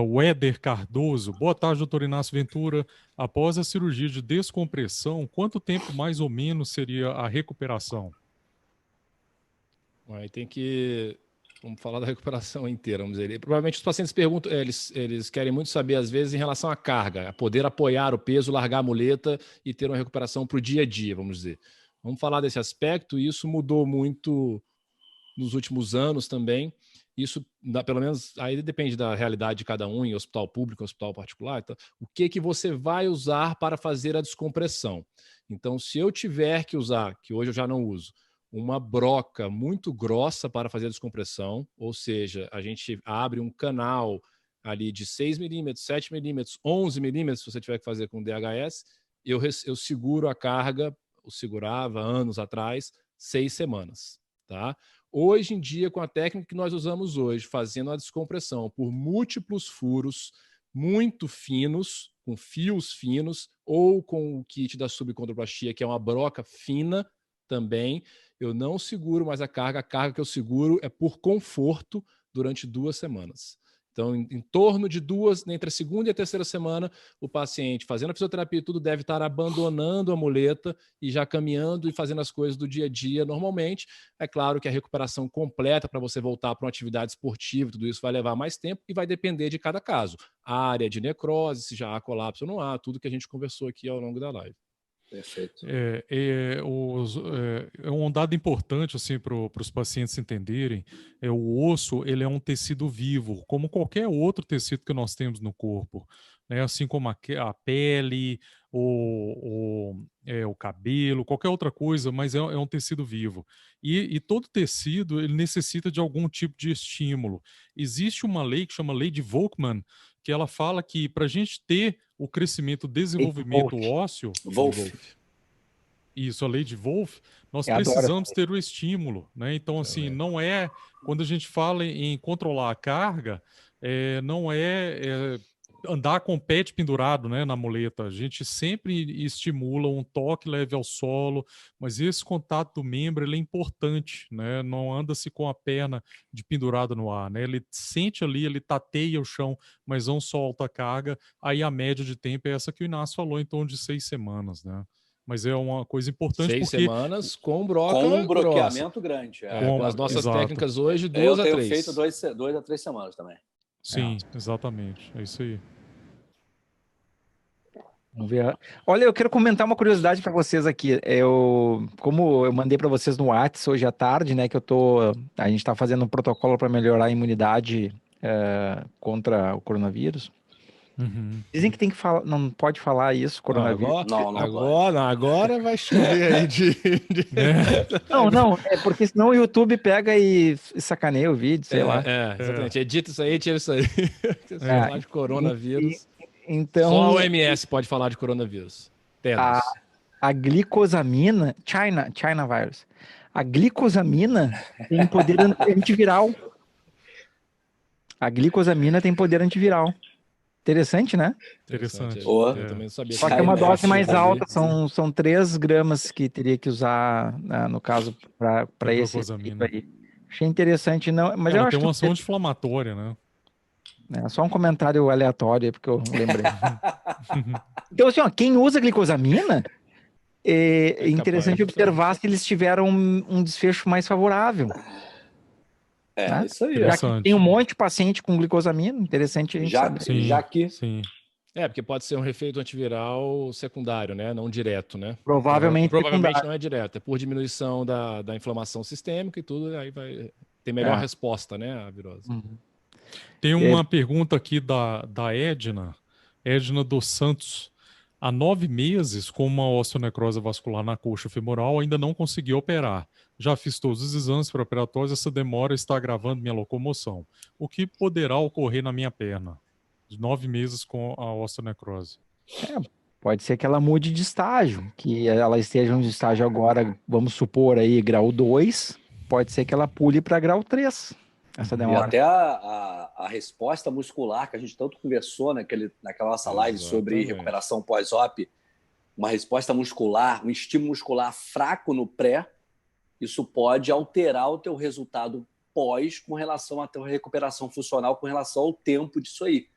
O Éder Cardoso. Boa tarde, doutor Inácio Ventura. Após a cirurgia de descompressão, quanto tempo mais ou menos seria a recuperação? Aí tem que... Vamos falar da recuperação inteira, vamos dizer. Provavelmente os pacientes perguntam, eles querem muito saber, às vezes, em relação à carga, a poder apoiar o peso, largar a muleta e ter uma recuperação para o dia a dia, vamos dizer. Vamos falar desse aspecto, e isso mudou muito nos últimos anos também. Isso, pelo menos, aí depende da realidade de cada um, em hospital público, em hospital particular. Então, o que você vai usar para fazer a descompressão? Então, se eu tiver que usar, que hoje eu já não uso, uma broca muito grossa para fazer a descompressão, ou seja, a gente abre um canal ali de 6 milímetros, 7 milímetros, 11 milímetros, se você tiver que fazer com DHS, eu seguro a carga, eu segurava anos atrás, 6 semanas, tá? Hoje em dia, com a técnica que nós usamos hoje, fazendo a descompressão por múltiplos furos muito finos, com fios finos, ou com o kit da subcontroplastia, que é uma broca fina também, eu não seguro mais a carga que eu seguro é por conforto durante 2 semanas. Então, em torno de 2, entre a segunda e a terceira semana, o paciente fazendo a fisioterapia e tudo deve estar abandonando a muleta e já caminhando e fazendo as coisas do dia a dia normalmente. É claro que a recuperação completa para você voltar para uma atividade esportiva, tudo isso vai levar mais tempo e vai depender de cada caso. A área de necrose, se já há colapso ou não há, tudo que a gente conversou aqui ao longo da live. Perfeito. Um dado importante assim, para os pacientes entenderem, o osso ele é um tecido vivo, como qualquer outro tecido que nós temos no corpo, né? Assim como a pele, o cabelo, qualquer outra coisa, mas é um tecido vivo. E todo tecido ele necessita de algum tipo de estímulo. Existe uma lei que chama Lei de Volkmann, que ela fala que para a gente ter o crescimento, o desenvolvimento ósseo... Isso, a lei de Wolff, nós precisamos ter o estímulo, né? Então, assim, não é... Quando a gente fala em controlar a carga, não é andar com o pet pendurado, né, na muleta. A gente sempre estimula um toque leve ao solo, mas esse contato do membro ele é importante, né? Não anda-se com a perna de pendurado no ar, né? Ele sente ali, ele tateia o chão, mas não solta a carga. Aí a média de tempo é essa que o Inácio falou, em torno de 6 semanas, né? Mas é uma coisa importante 6 porque... semanas com broca com um bloqueamento grande. Com as nossas técnicas hoje, 2 a 3. Eu tenho feito 2 a 3 semanas também. Sim, exatamente. É isso aí. Vamos ver. Olha, eu quero comentar uma curiosidade para vocês aqui. Como eu mandei para vocês no WhatsApp hoje à tarde, né, que a gente está fazendo um protocolo para melhorar a imunidade contra o coronavírus. Uhum. Dizem que tem que falar, não pode falar isso, coronavírus. Agora vai chover aí Não, é porque senão o YouTube pega e sacaneia o vídeo, sei lá. Exatamente. Edita isso aí, tira isso aí. Você falar de coronavírus. Então, só a OMS pode falar de coronavírus. A glicosamina, China virus. A glicosamina tem poder antiviral. A glicosamina tem poder antiviral. Interessante, né? Interessante. Eu também não sabia. Só que é uma dose mais alta, são 3 gramas que teria que usar, no caso, para esse efeito aí. Achei interessante, não, mas eu acho que tem uma ação anti-inflamatória, né? É só um comentário aleatório aí, porque eu lembrei. Então, assim, quem usa glicosamina, é interessante observar se eles tiveram um desfecho mais favorável. Né? Isso aí. Já que tem um monte de paciente com glicosamina, interessante a gente saber. Sim. Porque pode ser um efeito antiviral secundário, né? Não direto, né? Provavelmente não é direto. É por diminuição da inflamação sistêmica e tudo, aí vai ter melhor resposta, né, à virose. Tem uma pergunta aqui da Edna dos Santos. Há 9 meses, com uma osteonecrose vascular na coxa femoral, ainda não consegui operar. Já fiz todos os exames pré-operatórios, essa demora está agravando minha locomoção. O que poderá ocorrer na minha perna? De 9 meses com a osteonecrose. Pode ser que ela mude de estágio, que ela esteja em estágio agora, vamos supor aí, grau 2, pode ser que ela pule para grau 3. Essa E demora. até a resposta muscular que a gente tanto conversou naquela nossa live sobre recuperação pós-op, uma resposta muscular, um estímulo muscular fraco no pré, isso pode alterar o teu resultado pós com relação à tua recuperação funcional, com relação ao tempo disso aí.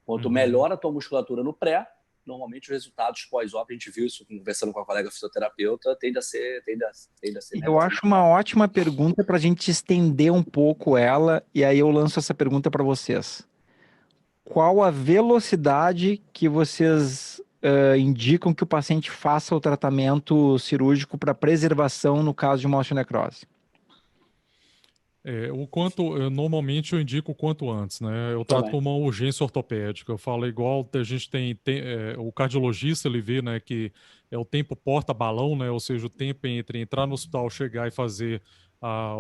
Quanto melhor a tua musculatura no pré, normalmente os resultados pós-op, a gente viu isso conversando com a colega fisioterapeuta, tende a ser Eu acho uma ótima pergunta para a gente estender um pouco ela, e aí eu lanço essa pergunta para vocês. Qual a velocidade que vocês indicam que o paciente faça o tratamento cirúrgico para preservação no caso de uma osteonecrose? Normalmente eu indico o quanto antes, né? Eu trato como uma urgência ortopédica. Eu falo igual a gente tem o cardiologista, ele vê, né, que é o tempo porta-balão, né? Ou seja, o tempo entre entrar no hospital, chegar e fazer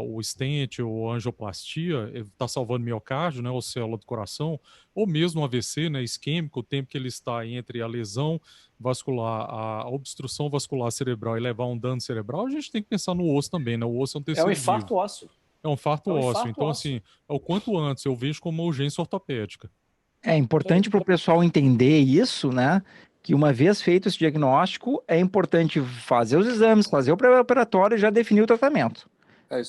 o stent ou a angioplastia, ele está salvando miocárdio, né, ou célula do coração, ou mesmo AVC, né, isquêmico, o tempo que ele está entre a lesão vascular, a obstrução vascular cerebral e levar um dano cerebral, a gente tem que pensar no osso também, né? O osso é um tecido um infarto vivo. ósseo. É um infarto ósseo. Então, assim, o quanto antes eu vejo como uma urgência ortopédica. É importante para o pessoal entender isso, né? Que uma vez feito esse diagnóstico, é importante fazer os exames, fazer o pré-operatório e já definir o tratamento.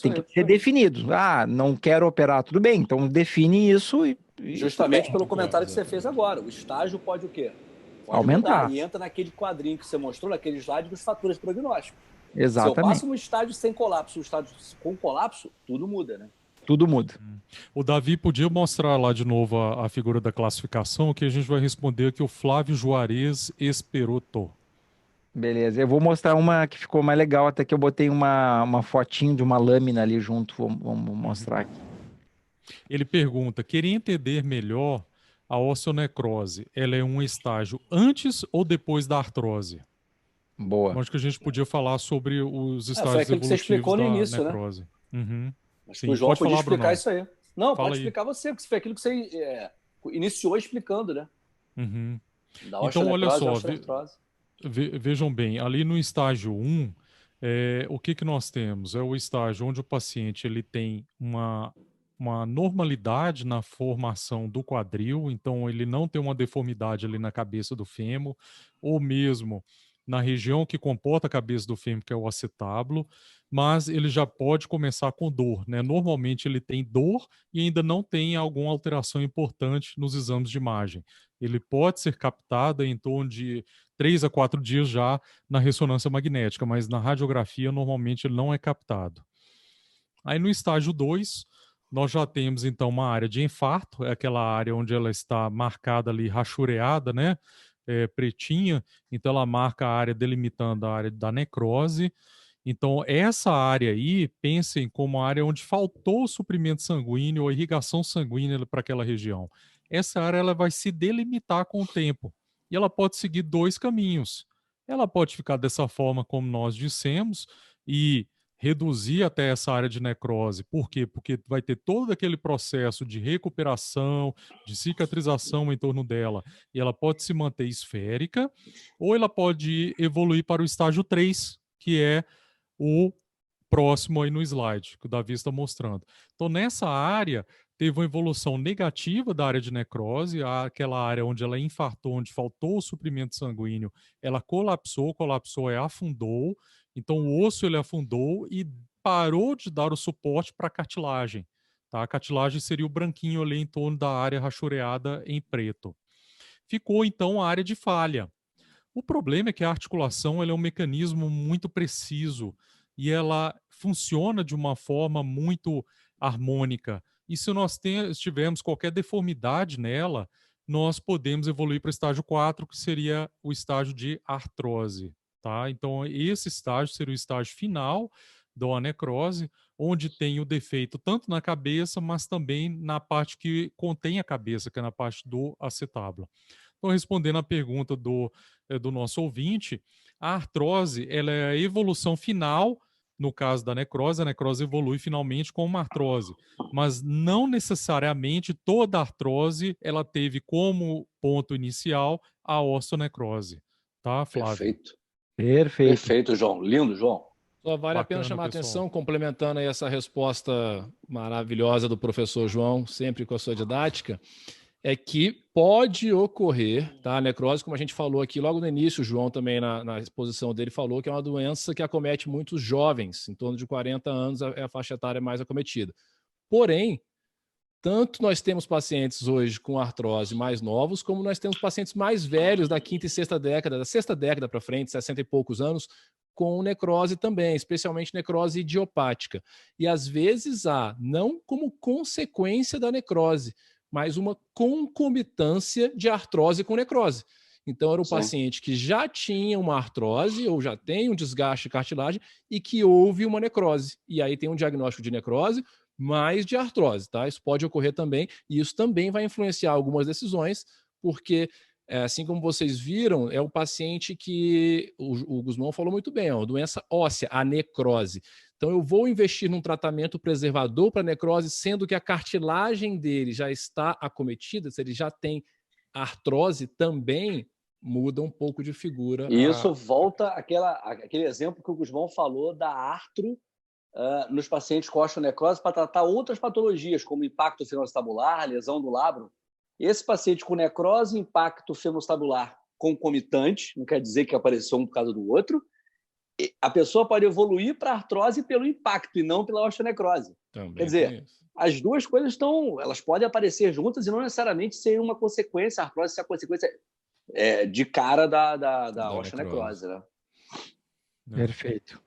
Tem que ser definido. Ah, não quero operar, tudo bem. Então define isso e justamente pelo comentário que você fez agora. O estágio pode o quê? Pode aumentar. Mudar. E entra naquele quadrinho que você mostrou, naquele slide dos fatores prognósticos. Exatamente. Se eu passo um estágio sem colapso, um estágio com colapso, tudo muda, né? Tudo muda. O Davi podia mostrar lá de novo a figura da classificação, que a gente vai responder aqui o Flávio Juarez Esperoto. Beleza, eu vou mostrar uma que ficou mais legal, até que eu botei uma fotinho de uma lâmina ali junto, vamos mostrar aqui. Ele pergunta, queria entender melhor a osteonecrose, ela é um estágio antes ou depois da artrose? Boa. Acho que a gente podia falar sobre os estágios evolutivos que você explicou no início, necrose. Né? Acho que o João podia explicar isso aí. Não, pode explicar você, porque foi aquilo que você iniciou explicando, né? Então, olha só, vejam bem, ali no estágio 1, o que nós temos? É o estágio onde o paciente ele tem uma normalidade na formação do quadril, então ele não tem uma deformidade ali na cabeça do fêmur, ou mesmo na região que comporta a cabeça do fêmur, que é o acetábulo, mas ele já pode começar com dor, né? Normalmente ele tem dor e ainda não tem alguma alteração importante nos exames de imagem. Ele pode ser captado em torno de 3 a 4 dias já na ressonância magnética, mas na radiografia normalmente ele não é captado. Aí no estágio 2, nós já temos então uma área de infarto, é aquela área onde ela está marcada ali, rachureada, né? Pretinha, então ela marca a área delimitando a área da necrose. Então, essa área aí, pensem como a área onde faltou o suprimento sanguíneo ou irrigação sanguínea para aquela região. Essa área ela vai se delimitar com o tempo e ela pode seguir 2 caminhos. Ela pode ficar dessa forma, como nós dissemos, e reduzir até essa área de necrose. Por quê? Porque vai ter todo aquele processo de recuperação, de cicatrização em torno dela, e ela pode se manter esférica, ou ela pode evoluir para o estágio 3, que é o próximo aí no slide, que o Davi está mostrando. Então, nessa área, teve uma evolução negativa da área de necrose, aquela área onde ela infartou, onde faltou o suprimento sanguíneo, ela colapsou afundou, então o osso ele afundou e parou de dar o suporte para a cartilagem. Tá? A cartilagem seria o branquinho ali em torno da área rachureada em preto. Ficou então a área de falha. O problema é que a articulação ela é um mecanismo muito preciso e ela funciona de uma forma muito harmônica. E se nós tivermos qualquer deformidade nela, nós podemos evoluir para o estágio 4, que seria o estágio de artrose. Tá? Então, esse estágio seria o estágio final da necrose, onde tem o defeito tanto na cabeça, mas também na parte que contém a cabeça, que é na parte do acetábulo. Então, respondendo à pergunta do nosso ouvinte, a artrose ela é a evolução final, no caso da necrose, a necrose evolui finalmente com uma artrose, mas não necessariamente toda artrose ela teve como ponto inicial a osteonecrose. Tá, Flávio? Perfeito, João. Lindo, João. Só vale a pena chamar a atenção, complementando aí essa resposta maravilhosa do professor João, sempre com a sua didática, é que pode ocorrer, tá? A necrose, como a gente falou aqui logo no início, o João também na exposição dele falou que é uma doença que acomete muitos jovens, em torno de 40 anos é a faixa etária mais acometida. Porém, tanto nós temos pacientes hoje com artrose mais novos, como nós temos pacientes mais velhos da quinta e sexta década, da sexta década para frente, 60 e poucos anos, com necrose também, especialmente necrose idiopática. E às vezes há, não como consequência da necrose, mas uma concomitância de artrose com necrose. Então, era um paciente que já tinha uma artrose ou já tem um desgaste de cartilagem e que houve uma necrose. E aí tem um diagnóstico de necrose, mais de artrose, tá? Isso pode ocorrer também, e isso também vai influenciar algumas decisões, porque, assim como vocês viram, é o paciente que o Guzmão falou muito bem, é uma doença óssea, a necrose. Então, eu vou investir num tratamento preservador para necrose, sendo que a cartilagem dele já está acometida, se ele já tem artrose, também muda um pouco de figura. E isso volta àquele exemplo que o Guzmão falou da artro nos pacientes com osteonecrose para tratar outras patologias, como impacto fenostabular, lesão do labro. Esse paciente com necrose, impacto fenostabular concomitante, não quer dizer que apareceu um por causa do outro, a pessoa pode evoluir para artrose pelo impacto e não pela osteonecrose. Também quer dizer, as duas coisas elas podem aparecer juntas e não necessariamente ser uma consequência, a artrose ser a consequência de cara da osteonecrose. Né? Perfeito.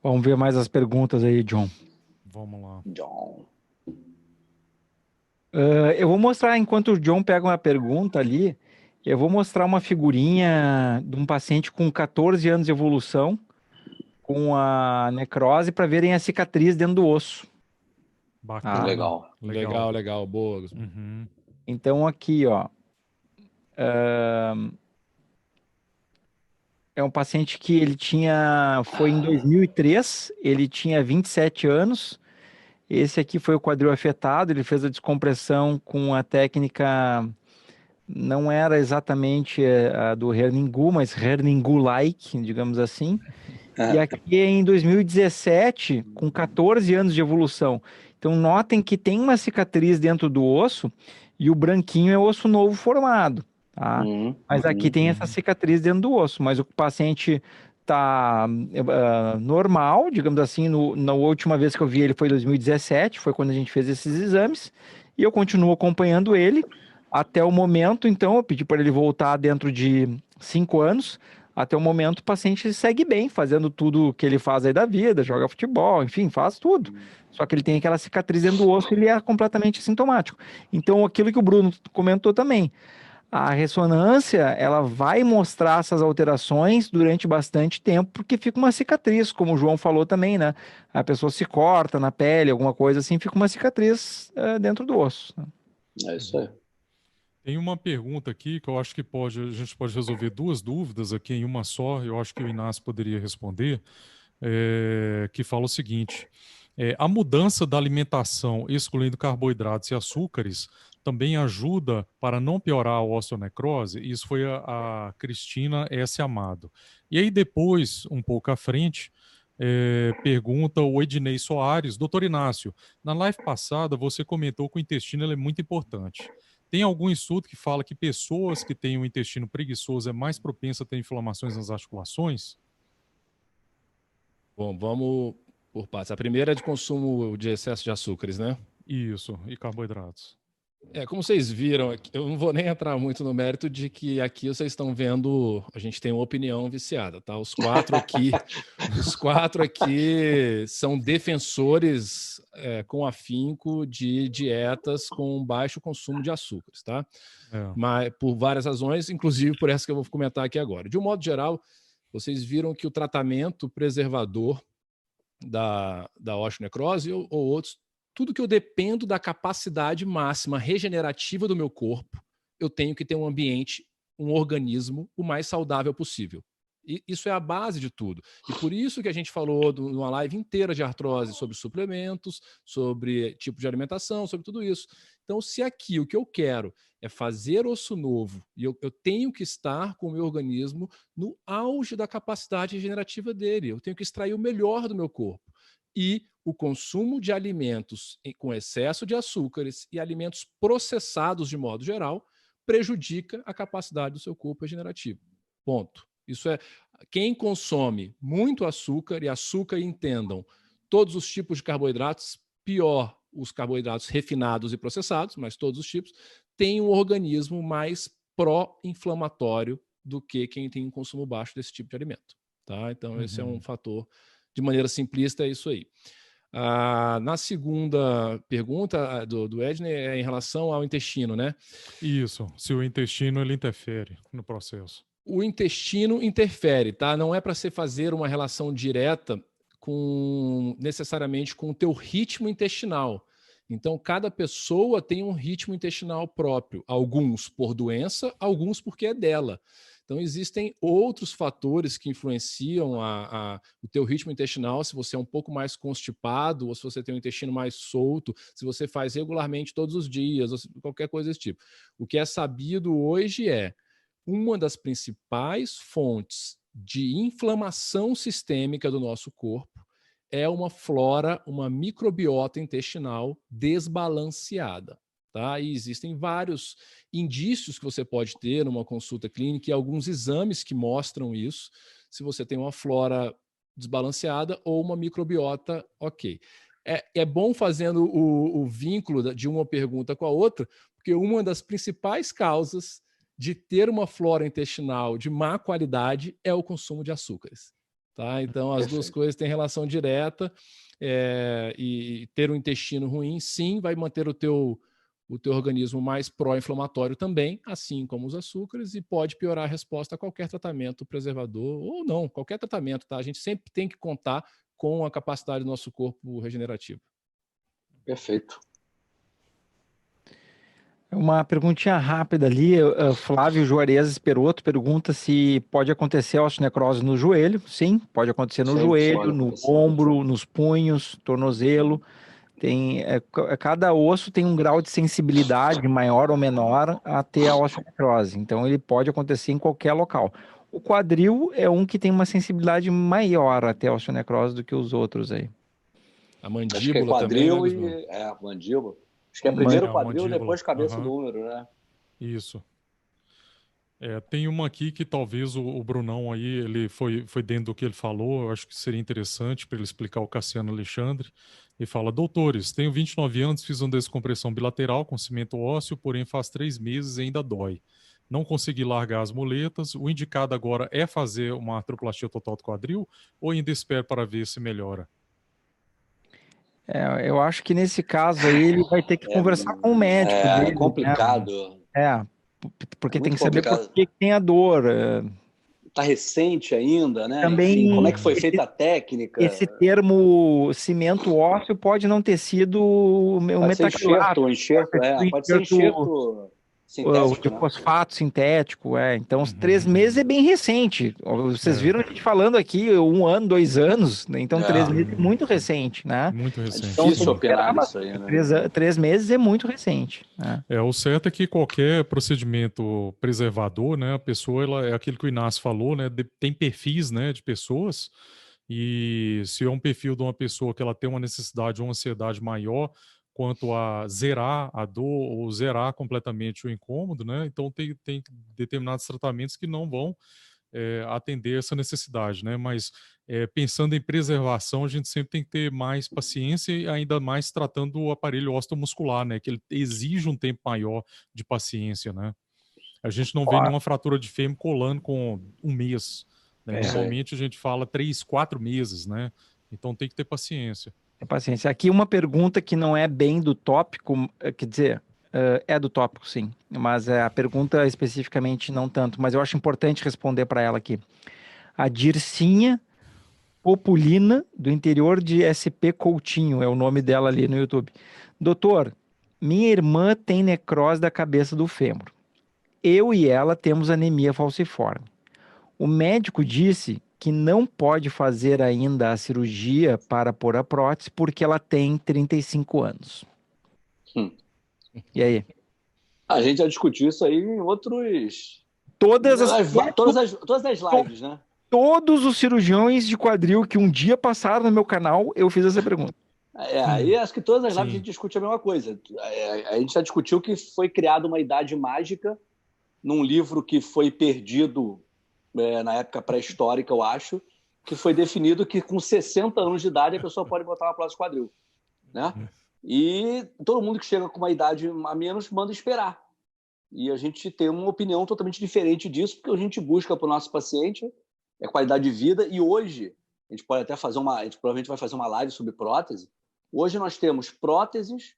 Vamos ver mais as perguntas aí, John. Vamos lá. John. Eu vou mostrar, enquanto o John pega uma pergunta ali, eu vou mostrar uma figurinha de um paciente com 14 anos de evolução, com a necrose, para verem a cicatriz dentro do osso. Bacana. Legal. Boa. Uhum. Então, aqui, ó. É um paciente que foi em 2003, ele tinha 27 anos. Esse aqui foi o quadril afetado, ele fez a descompressão com a técnica, não era exatamente a do Herningu, mas Herningu-like, digamos assim. E aqui em 2017, com 14 anos de evolução. Então, notem que tem uma cicatriz dentro do osso e o branquinho é osso novo formado. Tá? Mas aqui tem essa cicatriz dentro do osso, mas o paciente está normal, digamos assim, na última vez que eu vi ele foi em 2017, foi quando a gente fez esses exames, e eu continuo acompanhando ele até o momento. Então eu pedi para ele voltar dentro de 5 anos, até o momento o paciente segue bem, fazendo tudo que ele faz aí da vida, joga futebol, enfim, faz tudo. Só que ele tem aquela cicatriz dentro do osso e ele é completamente assintomático. Então aquilo que o Bruno comentou também, a ressonância, ela vai mostrar essas alterações durante bastante tempo, porque fica uma cicatriz, como o João falou também, né? A pessoa se corta na pele, alguma coisa assim, fica uma cicatriz dentro do osso. É isso aí. Tem uma pergunta aqui que eu acho que a gente pode resolver duas dúvidas aqui em uma só, eu acho que o Inácio poderia responder, que fala o seguinte: a mudança da alimentação, excluindo carboidratos e açúcares, também ajuda para não piorar a osteonecrose? Isso foi a Cristina S. Amado. E aí depois, um pouco à frente, pergunta o Ednei Soares: doutor Inácio, na live passada você comentou que o intestino é muito importante. Tem algum estudo que fala que pessoas que têm um intestino preguiçoso é mais propensa a ter inflamações nas articulações? Bom, vamos por partes. A primeira é de consumo de excesso de açúcares, né? Isso, e carboidratos. Como vocês viram, eu não vou nem entrar muito no mérito de que aqui vocês estão vendo, a gente tem uma opinião viciada, tá? Os quatro aqui são defensores com afinco de dietas com baixo consumo de açúcares, tá? Mas por várias razões, inclusive por essa que eu vou comentar aqui agora. De um modo geral, vocês viram que o tratamento preservador da osteonecrose ou outros, tudo que eu dependo da capacidade máxima regenerativa do meu corpo, eu tenho que ter um ambiente, um organismo o mais saudável possível. E isso é a base de tudo. E por isso que a gente falou numa live inteira de artrose sobre suplementos, sobre tipo de alimentação, sobre tudo isso. Então, se aqui o que eu quero é fazer osso novo e eu tenho que estar com o meu organismo no auge da capacidade regenerativa dele, eu tenho que extrair o melhor do meu corpo. E o consumo de alimentos com excesso de açúcares e alimentos processados de modo geral prejudica a capacidade do seu corpo regenerativo. Ponto. Isso é, quem consome muito açúcar, e açúcar, entendam, todos os tipos de carboidratos, pior os carboidratos refinados e processados, mas todos os tipos, tem um organismo mais pró-inflamatório do que quem tem um consumo baixo desse tipo de alimento. Tá? Então, esse é um fator, de maneira simplista, é isso aí. Na segunda pergunta do Edney é em relação ao intestino, né? Isso, se o intestino ele interfere no processo. O intestino interfere, tá? Não é para você fazer uma relação direta necessariamente com o teu ritmo intestinal. Então, cada pessoa tem um ritmo intestinal próprio, alguns por doença, alguns porque é dela. Então, existem outros fatores que influenciam o teu ritmo intestinal, se você é um pouco mais constipado, ou se você tem um intestino mais solto, se você faz regularmente todos os dias, ou qualquer coisa desse tipo. O que é sabido hoje é uma das principais fontes de inflamação sistêmica do nosso corpo é uma flora, uma microbiota intestinal desbalanceada. Tá? E existem vários indícios que você pode ter numa consulta clínica e alguns exames que mostram isso, se você tem uma flora desbalanceada ou uma microbiota ok. É bom fazendo o vínculo de uma pergunta com a outra, porque uma das principais causas de ter uma flora intestinal de má qualidade é o consumo de açúcares. Tá? Então, as duas coisas têm relação direta, e ter um intestino ruim, sim, vai manter o teu organismo mais pró-inflamatório também, assim como os açúcares, e pode piorar a resposta a qualquer tratamento preservador, ou não, qualquer tratamento. Tá? A gente sempre tem que contar com a capacidade do nosso corpo regenerativo. Perfeito. Uma perguntinha rápida ali, Flávio Juarez Esperoto pergunta se pode acontecer osteonecrose no joelho. Sim, pode acontecer no joelho, no ombro, nos punhos, tornozelo. Cada osso tem um grau de sensibilidade maior ou menor a ter a osteonecrose, então ele pode acontecer em qualquer local. O quadril é um que tem uma sensibilidade maior a ter a osteonecrose do que os outros aí. A mandíbula acho que é quadril também, né, a mandíbula. Acho que é primeiro quadril, mandíbula, depois cabeça do úmero, né? Isso. Tem uma aqui que talvez o Brunão aí, ele foi dentro do que ele falou, eu acho que seria interessante para ele explicar o Cassiano Alexandre. Ele fala: doutores, tenho 29 anos, fiz uma descompressão bilateral com cimento ósseo, porém faz 3 meses e ainda dói. Não consegui largar as muletas. O indicado agora é fazer uma artroplastia total do quadril ou ainda espero para ver se melhora? Eu acho que nesse caso aí ele vai ter que conversar com o médico dele. É complicado. Né? Porque tem que saber complicado. por que tem a dor. Está recente ainda, né? Também, enfim, como é que foi feita a técnica? Esse termo cimento ósseo pode não ter sido o metacrilato. Pode ser enxerto sintético, de fosfato sintético, Então, os 3 meses é bem recente. Vocês viram a gente falando aqui 1 ano, 2 anos, né? Então 3 meses é muito recente, né? Muito recente. É difícil opinar nisso aí, né? 3 meses é muito recente. Né? O certo é que qualquer procedimento preservador, né? A pessoa, é aquilo que o Inácio falou, né? Tem perfis, né, de pessoas, e se é um perfil de uma pessoa que ela tem uma necessidade, uma ansiedade maior quanto a zerar a dor ou zerar completamente o incômodo, né? Então tem determinados tratamentos que não vão atender essa necessidade, né? Mas pensando em preservação, a gente sempre tem que ter mais paciência, e ainda mais tratando o aparelho osteomuscular, né? Que ele exige um tempo maior de paciência, né? A gente não vê nenhuma fratura de fêmur colando com 1 mês, né? Normalmente a gente fala 3, 4 meses, né? Então tem que ter paciência. Paciência. Aqui uma pergunta que não é bem do tópico, quer dizer, é do tópico, sim, mas a pergunta especificamente não tanto, mas eu acho importante responder para ela aqui. A Dircinha Populina, do interior de SP Coutinho, é o nome dela ali no YouTube. Doutor, minha irmã tem necrose da cabeça do fêmur. Eu e ela temos anemia falciforme. O médico disse que não pode fazer ainda a cirurgia para pôr a prótese porque ela tem 35 anos. E aí? A gente já discutiu isso aí em outros... Todas as lives, né? Todos os cirurgiões de quadril que um dia passaram no meu canal, eu fiz essa pergunta. Aí acho que todas as lives a gente discute a mesma coisa. A gente já discutiu que foi criada uma idade mágica num livro que foi perdido na época pré-histórica, eu acho, que foi definido que com 60 anos de idade a pessoa pode botar uma prótese quadril, né? E todo mundo que chega com uma idade a menos manda esperar. E a gente tem uma opinião totalmente diferente disso, porque a gente busca para o nosso paciente qualidade de vida. E hoje, a gente pode até fazer a gente provavelmente vai fazer uma live sobre prótese. Hoje nós temos próteses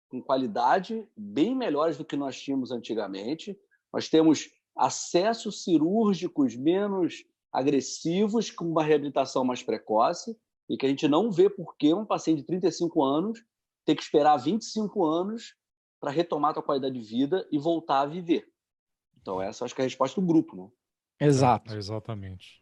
com qualidade bem melhores do que nós tínhamos antigamente. Nós temos acessos cirúrgicos menos agressivos, com uma reabilitação mais precoce, e que a gente não vê por que um paciente de 35 anos tem que esperar 25 anos para retomar a sua qualidade de vida e voltar a viver. Então, essa acho que é a resposta do grupo, né? Exato. Exatamente.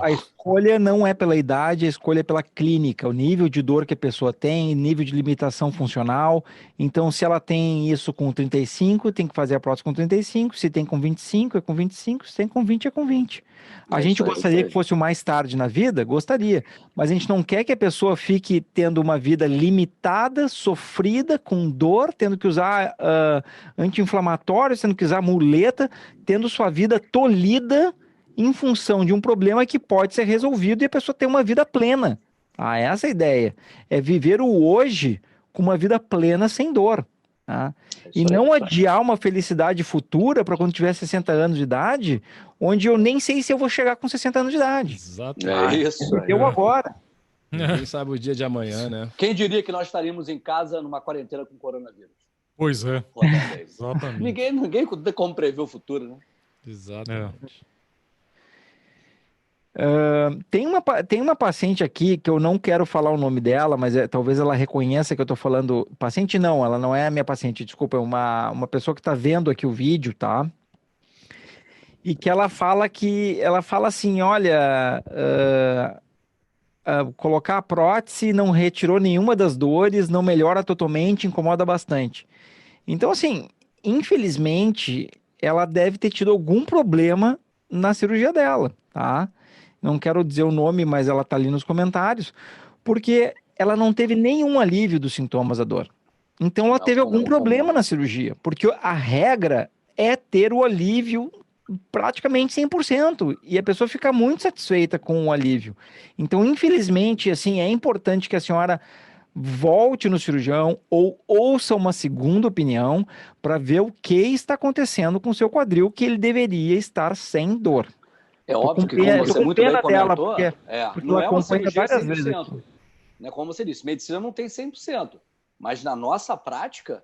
A escolha não é pela idade, a escolha é pela clínica, o nível de dor que a pessoa tem, nível de limitação funcional. Então, se ela tem isso com 35, tem que fazer a prótese com 35. Se tem com 25, é com 25. Se tem com 20, é com 20. A gente gostaria que fosse o mais tarde na vida? Gostaria. Mas a gente não quer que a pessoa fique tendo uma vida limitada, sofrida, com dor, tendo que usar anti-inflamatórios, tendo que usar muleta, tendo sua vida tolhida em função de um problema que pode ser resolvido e a pessoa ter uma vida plena. Essa é a ideia. É viver o hoje com uma vida plena sem dor. Tá? E não adiar uma felicidade futura para quando tiver 60 anos de idade, onde eu nem sei se eu vou chegar com 60 anos de idade. Exato. É isso. Eu agora. Ninguém sabe o dia de amanhã, né? Quem diria que nós estaríamos em casa numa quarentena com coronavírus? Pois é. Exatamente. Ninguém tem como prever o futuro, né? Exatamente. Tem uma paciente aqui que eu não quero falar o nome dela, mas talvez ela reconheça que eu tô falando. Paciente não, ela não é a minha paciente, desculpa, é uma pessoa que tá vendo aqui o vídeo, tá? E que ela fala assim, olha, colocar a prótese não retirou nenhuma das dores, não melhora totalmente, incomoda bastante. Então, assim, infelizmente, ela deve ter tido algum problema na cirurgia dela, tá? Não quero dizer o nome, mas ela tá ali nos comentários, porque ela não teve nenhum alívio dos sintomas da dor. Então ela teve algum problema na cirurgia, porque a regra é ter o alívio praticamente 100%, e a pessoa fica muito satisfeita com o alívio. Então, infelizmente, assim, é importante que a senhora volte no cirurgião ou ouça uma segunda opinião para ver o que está acontecendo com o seu quadril, que ele deveria estar sem dor. É óbvio que, como você muito bem comentou, porque não é uma cirurgia várias 100%. Vezes aqui. Né? Como você disse, medicina não tem 100%. Mas na nossa prática,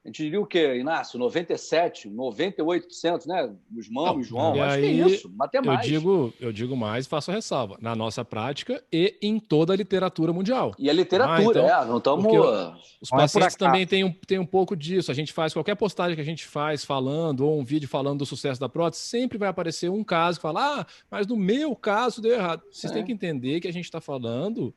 a gente diria o quê, Inácio? 97%, 98%, né? Os mamos, João, acho que é isso, até mais. Eu digo mais, faço a ressalva. Na nossa prática e em toda a literatura mundial. E a literatura, então, não estamos... Os pacientes também têm um pouco disso. A gente faz, qualquer postagem que a gente faz falando, ou um vídeo falando do sucesso da prótese, sempre vai aparecer um caso que fala, mas no meu caso deu errado. Vocês têm que entender que a gente está falando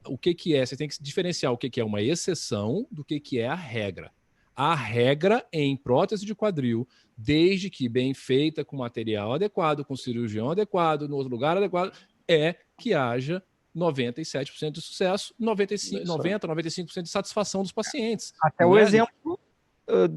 o que é. Você tem que diferenciar o que é uma exceção do que é a regra. A regra em prótese de quadril, desde que bem feita, com material adequado, com cirurgião adequado, no lugar adequado, é que haja 97% de sucesso, 95% de satisfação dos pacientes. Até o exemplo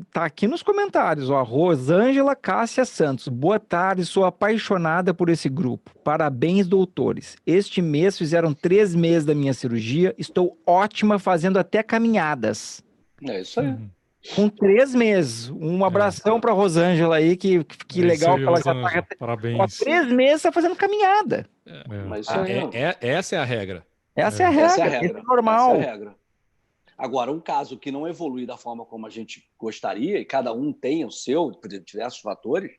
tá aqui nos comentários, ó, Rosângela Cássia Santos. Boa tarde, sou apaixonada por esse grupo. Parabéns, doutores. Este mês fizeram 3 meses da minha cirurgia, estou ótima fazendo até caminhadas. É isso aí. Com 3 meses. Um abração para Rosângela aí, que legal que ela já tá. Parabéns. 3 meses tá fazendo caminhada. Essa é a regra. Essa é a regra. Esse é normal. Essa é a regra. Agora, um caso que não evolui da forma como a gente gostaria, e cada um tem o seu, por diversos fatores,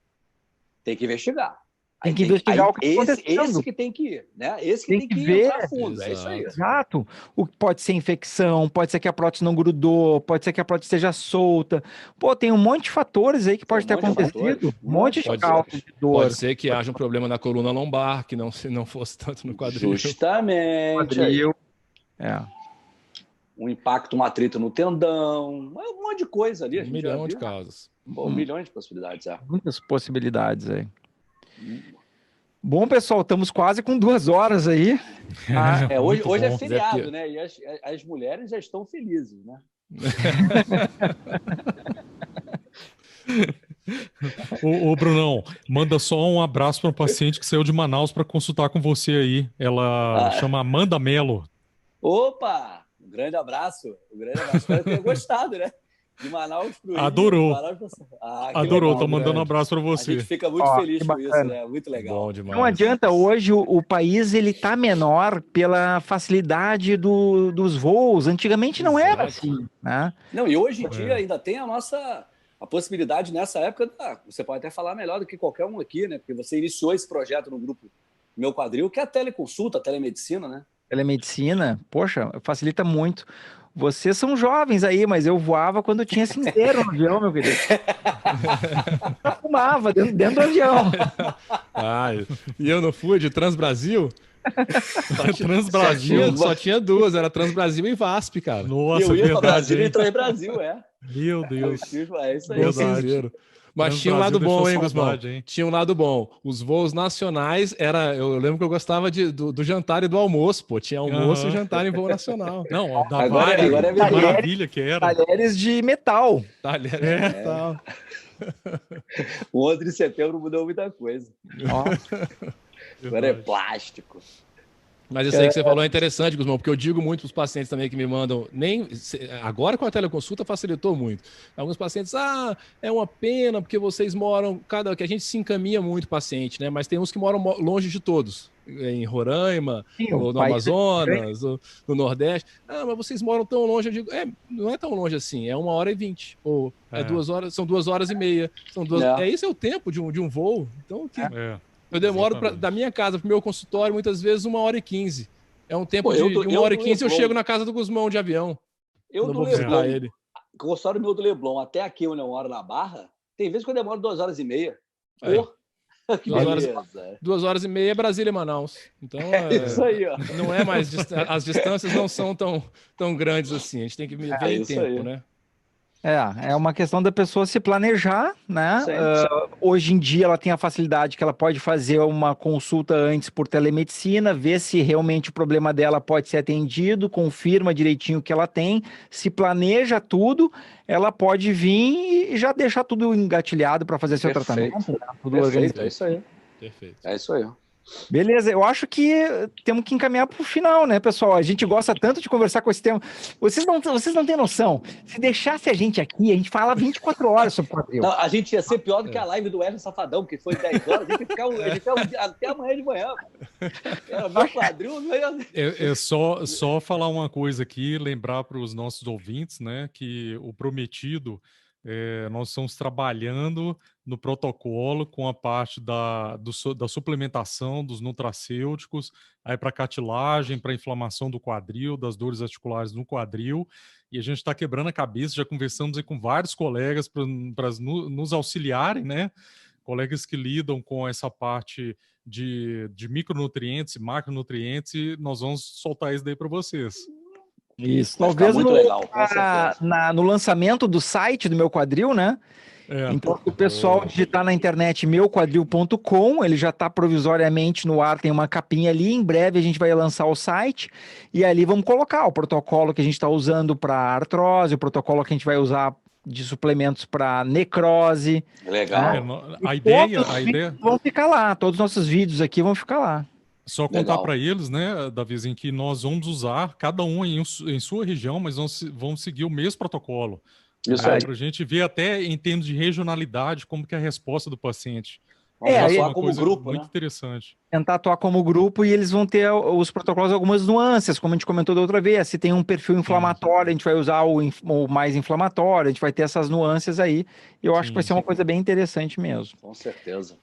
tem que investigar. Tem que investigar o que está acontecendo. Esse que tem que ir, né? Esse que tem que ir a fundo, é isso aí. Exato. Pode ser infecção, pode ser que a prótese não grudou, pode ser que a prótese esteja solta. Pô, tem um monte de fatores aí que pode ter acontecido. Um monte de causa de dor. Pode ser que haja um problema na coluna lombar, que não fosse tanto no quadril. Justamente. Quadril. um impacto, um atrito no tendão, um monte de coisa ali. Um milhão de causas. Um milhão de possibilidades, Muitas possibilidades aí. Bom, pessoal, estamos quase com 2 horas aí. Hoje é feriado, né? E as mulheres já estão felizes, né? Ô, Brunão, manda só um abraço para um paciente que saiu de Manaus para consultar com você aí. Ela chama Amanda Mello. Opa! Um grande abraço. Espero ter gostado, né? De Manaus pro Rio. Adorou. Adorou, legal, tô mandando um abraço para você. A gente fica muito feliz com isso, né? Muito legal. Bom demais. Não adianta, hoje o país ele tá menor pela facilidade dos voos. Antigamente não era assim, né? Não, e hoje em dia ainda tem a possibilidade nessa época, você pode até falar melhor do que qualquer um aqui, né? Porque você iniciou esse projeto no grupo Meu Quadril, que é a teleconsulta, a telemedicina, né? Telemedicina, poxa, facilita muito. Vocês são jovens aí, mas eu voava quando tinha cinzeiro no avião, meu querido. Eu fumava dentro do avião. E eu não fui de Transbrasil? Transbrasil. Só tinha 2, era Transbrasil e VASP, cara. Nossa, eu ia verdade, para Brasília e Transbrasil, Meu Deus. É isso aí. Verdade. Mas tinha um lado bom, hein, Guzmão? Tinha um lado bom. Os voos nacionais, eu lembro que eu gostava do jantar e do almoço, pô. Tinha almoço e jantar em voo nacional. Não, agora é maravilha que era. Talheres de metal. Talheres de metal. O 11 de setembro mudou muita coisa. Agora é plástico. Mas isso aí que você falou é interessante, Guzmão, porque eu digo muito para os pacientes também que me mandam, agora com a teleconsulta facilitou muito. Alguns pacientes, é uma pena porque vocês moram, que a gente se encaminha muito paciente, né? Mas tem uns que moram longe de todos, em Roraima, ou no Amazonas, ou no Nordeste. Mas vocês moram tão longe, eu digo, não é tão longe assim, é 1h20, ou 2 horas, são 2h30. Esse é o tempo de um voo, então eu demoro da minha casa para o meu consultório, muitas vezes, 1h15. É um tempo de 1h15 eu chego na casa do Guzmão de avião. Eu não vou visitar ele. O consultório meu do Leblon, até aqui onde eu moro na Barra, tem vezes que eu demoro 2h30. Que beleza. 2h30 é Brasília e Manaus. Então, isso aí, ó. Não é mais... As distâncias não são tão grandes assim. A gente tem que ver em tempo, aí, né? É uma questão da pessoa se planejar, né? Hoje em dia ela tem a facilidade que ela pode fazer uma consulta antes por telemedicina, ver se realmente o problema dela pode ser atendido, confirma direitinho o que ela tem, se planeja tudo, ela pode vir e já deixar tudo engatilhado para fazer seu tratamento. Né? Tudo organizado. É isso aí. Perfeito. É isso aí. Beleza, eu acho que temos que encaminhar para o final, né, pessoal? A gente gosta tanto de conversar com esse tema. Vocês não têm noção. Se deixasse a gente aqui, a gente fala 24 horas sobre quadril. Não, a gente ia ser pior do que a live do Wesley Safadão, que foi 10 horas. A gente ficava até amanhã de manhã. Era meu quadril. Só falar uma coisa aqui, lembrar para os nossos ouvintes, né, que o prometido... nós estamos trabalhando no protocolo com a parte da suplementação dos nutracêuticos, aí para cartilagem, para inflamação do quadril, das dores articulares no quadril, e a gente está quebrando a cabeça, já conversamos aí com vários colegas para nos auxiliarem, né? Colegas que lidam com essa parte de micronutrientes e macronutrientes, e nós vamos soltar isso daí para vocês. Isso, talvez muito legal, no lançamento do site do Meu Quadril, né? Então, se o pessoal digitar na internet meuquadril.com, ele já está provisoriamente no ar, tem uma capinha ali, em breve a gente vai lançar o site, e ali vamos colocar o protocolo que a gente está usando para artrose, o protocolo que a gente vai usar de suplementos para necrose. Legal. A ideia vão ficar lá, todos os nossos vídeos aqui vão ficar lá. Só contar para eles, né, Davi, em que nós vamos usar, cada um em sua região, mas vamos seguir o mesmo protocolo. Isso aí. Para a gente ver até em termos de regionalidade como que é a resposta do paciente. Atuar como grupo, muito interessante. Tentar atuar como grupo e eles vão ter os protocolos algumas nuances, como a gente comentou da outra vez. Se tem um perfil inflamatório, a gente vai usar o mais inflamatório, a gente vai ter essas nuances aí. E eu acho que vai ser uma coisa bem interessante mesmo. Com certeza.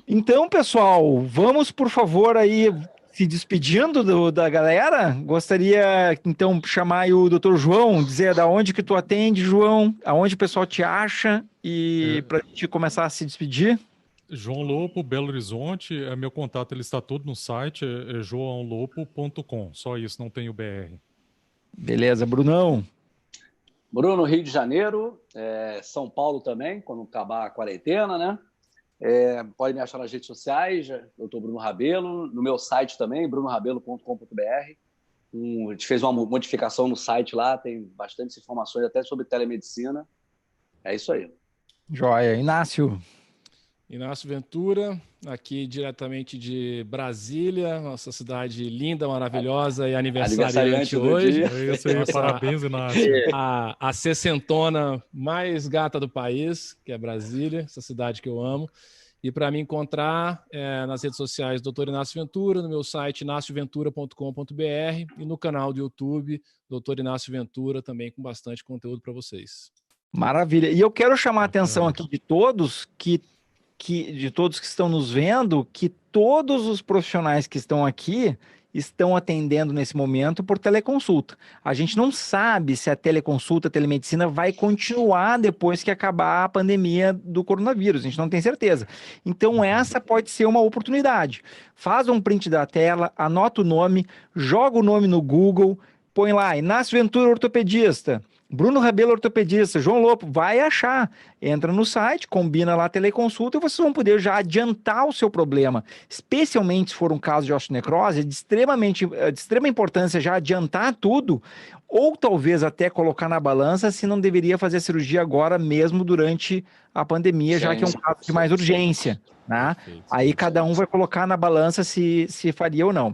Então, pessoal, vamos, por favor, aí se despedindo da galera. Gostaria, então, chamar aí o Dr. João, dizer da onde que tu atende, João, aonde o pessoal te acha e para a gente começar a se despedir. João Lopo, Belo Horizonte, meu contato ele está todo no site, é joaolopo.com, só isso, não tem o BR. Beleza, Brunão? Bruno, Rio de Janeiro, São Paulo também, quando acabar a quarentena, né? Pode me achar nas redes sociais, eu estou Bruno Rabelo, no meu site também, brunorabelo.com.br. A gente fez uma modificação no site lá, tem bastantes informações até sobre telemedicina. É isso aí. Joia. Inácio Ventura, aqui diretamente de Brasília, nossa cidade linda, maravilhosa e aniversariante hoje. É isso aí, parabéns, Inácio. A sessentona mais gata do país, que é Brasília, essa cidade que eu amo. E para me encontrar nas redes sociais, Dr. Inácio Ventura, no meu site inacioventura.com.br e no canal do YouTube, Dr. Inácio Ventura, também com bastante conteúdo para vocês. Maravilha. E eu quero chamar a atenção aqui de todos que estão nos vendo, que todos os profissionais que estão aqui estão atendendo nesse momento por teleconsulta. A gente não sabe se a teleconsulta, a telemedicina vai continuar depois que acabar a pandemia do coronavírus, a gente não tem certeza. Então essa pode ser uma oportunidade. Faz um print da tela, anota o nome, joga o nome no Google, põe lá, Inácio Ventura, ortopedista, Bruno Rabelo, ortopedista, João Lopo, vai achar. Entra no site, combina lá a teleconsulta e vocês vão poder já adiantar o seu problema. Especialmente se for um caso de osteonecrose, é de extrema importância já adiantar tudo, ou talvez até colocar na balança se não deveria fazer a cirurgia agora mesmo durante a pandemia, já que é um caso de mais urgência. Né? Aí cada um vai colocar na balança se faria ou não.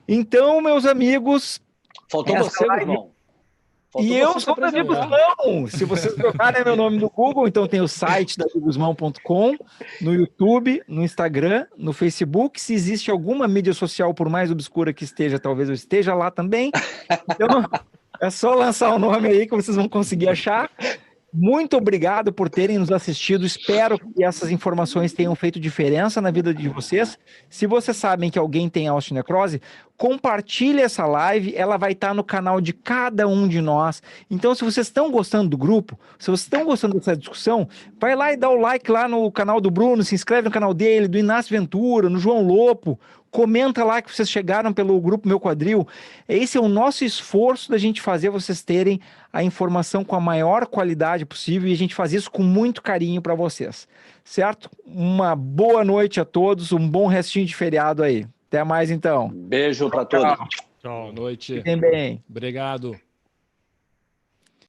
Então, meus amigos... Faltou você, irmão. E eu sou Davi Guzmão. Se vocês trocarem meu nome no Google, então tem o site daviguzmão.com, no YouTube, no Instagram, no Facebook. Se existe alguma mídia social, por mais obscura que esteja, talvez eu esteja lá também. Então, é só lançar o nome aí que vocês vão conseguir achar. Muito obrigado por terem nos assistido. Espero que essas informações tenham feito diferença na vida de vocês. Se vocês sabem que alguém tem osteonecrose, compartilhe essa live. Ela vai estar no canal de cada um de nós. Então, se vocês estão gostando do grupo, se vocês estão gostando dessa discussão, vai lá e dá o like lá no canal do Bruno, se inscreve no canal dele, do Inácio Ventura, no João Lopo. Comenta lá que vocês chegaram pelo grupo Meu Quadril. Esse é o nosso esforço da gente fazer vocês terem a informação com a maior qualidade possível e a gente faz isso com muito carinho para vocês, certo? Uma boa noite a todos, um bom restinho de feriado aí. Até mais então. Beijo para todos. Tchau. Boa noite. Fiquem bem. Obrigado.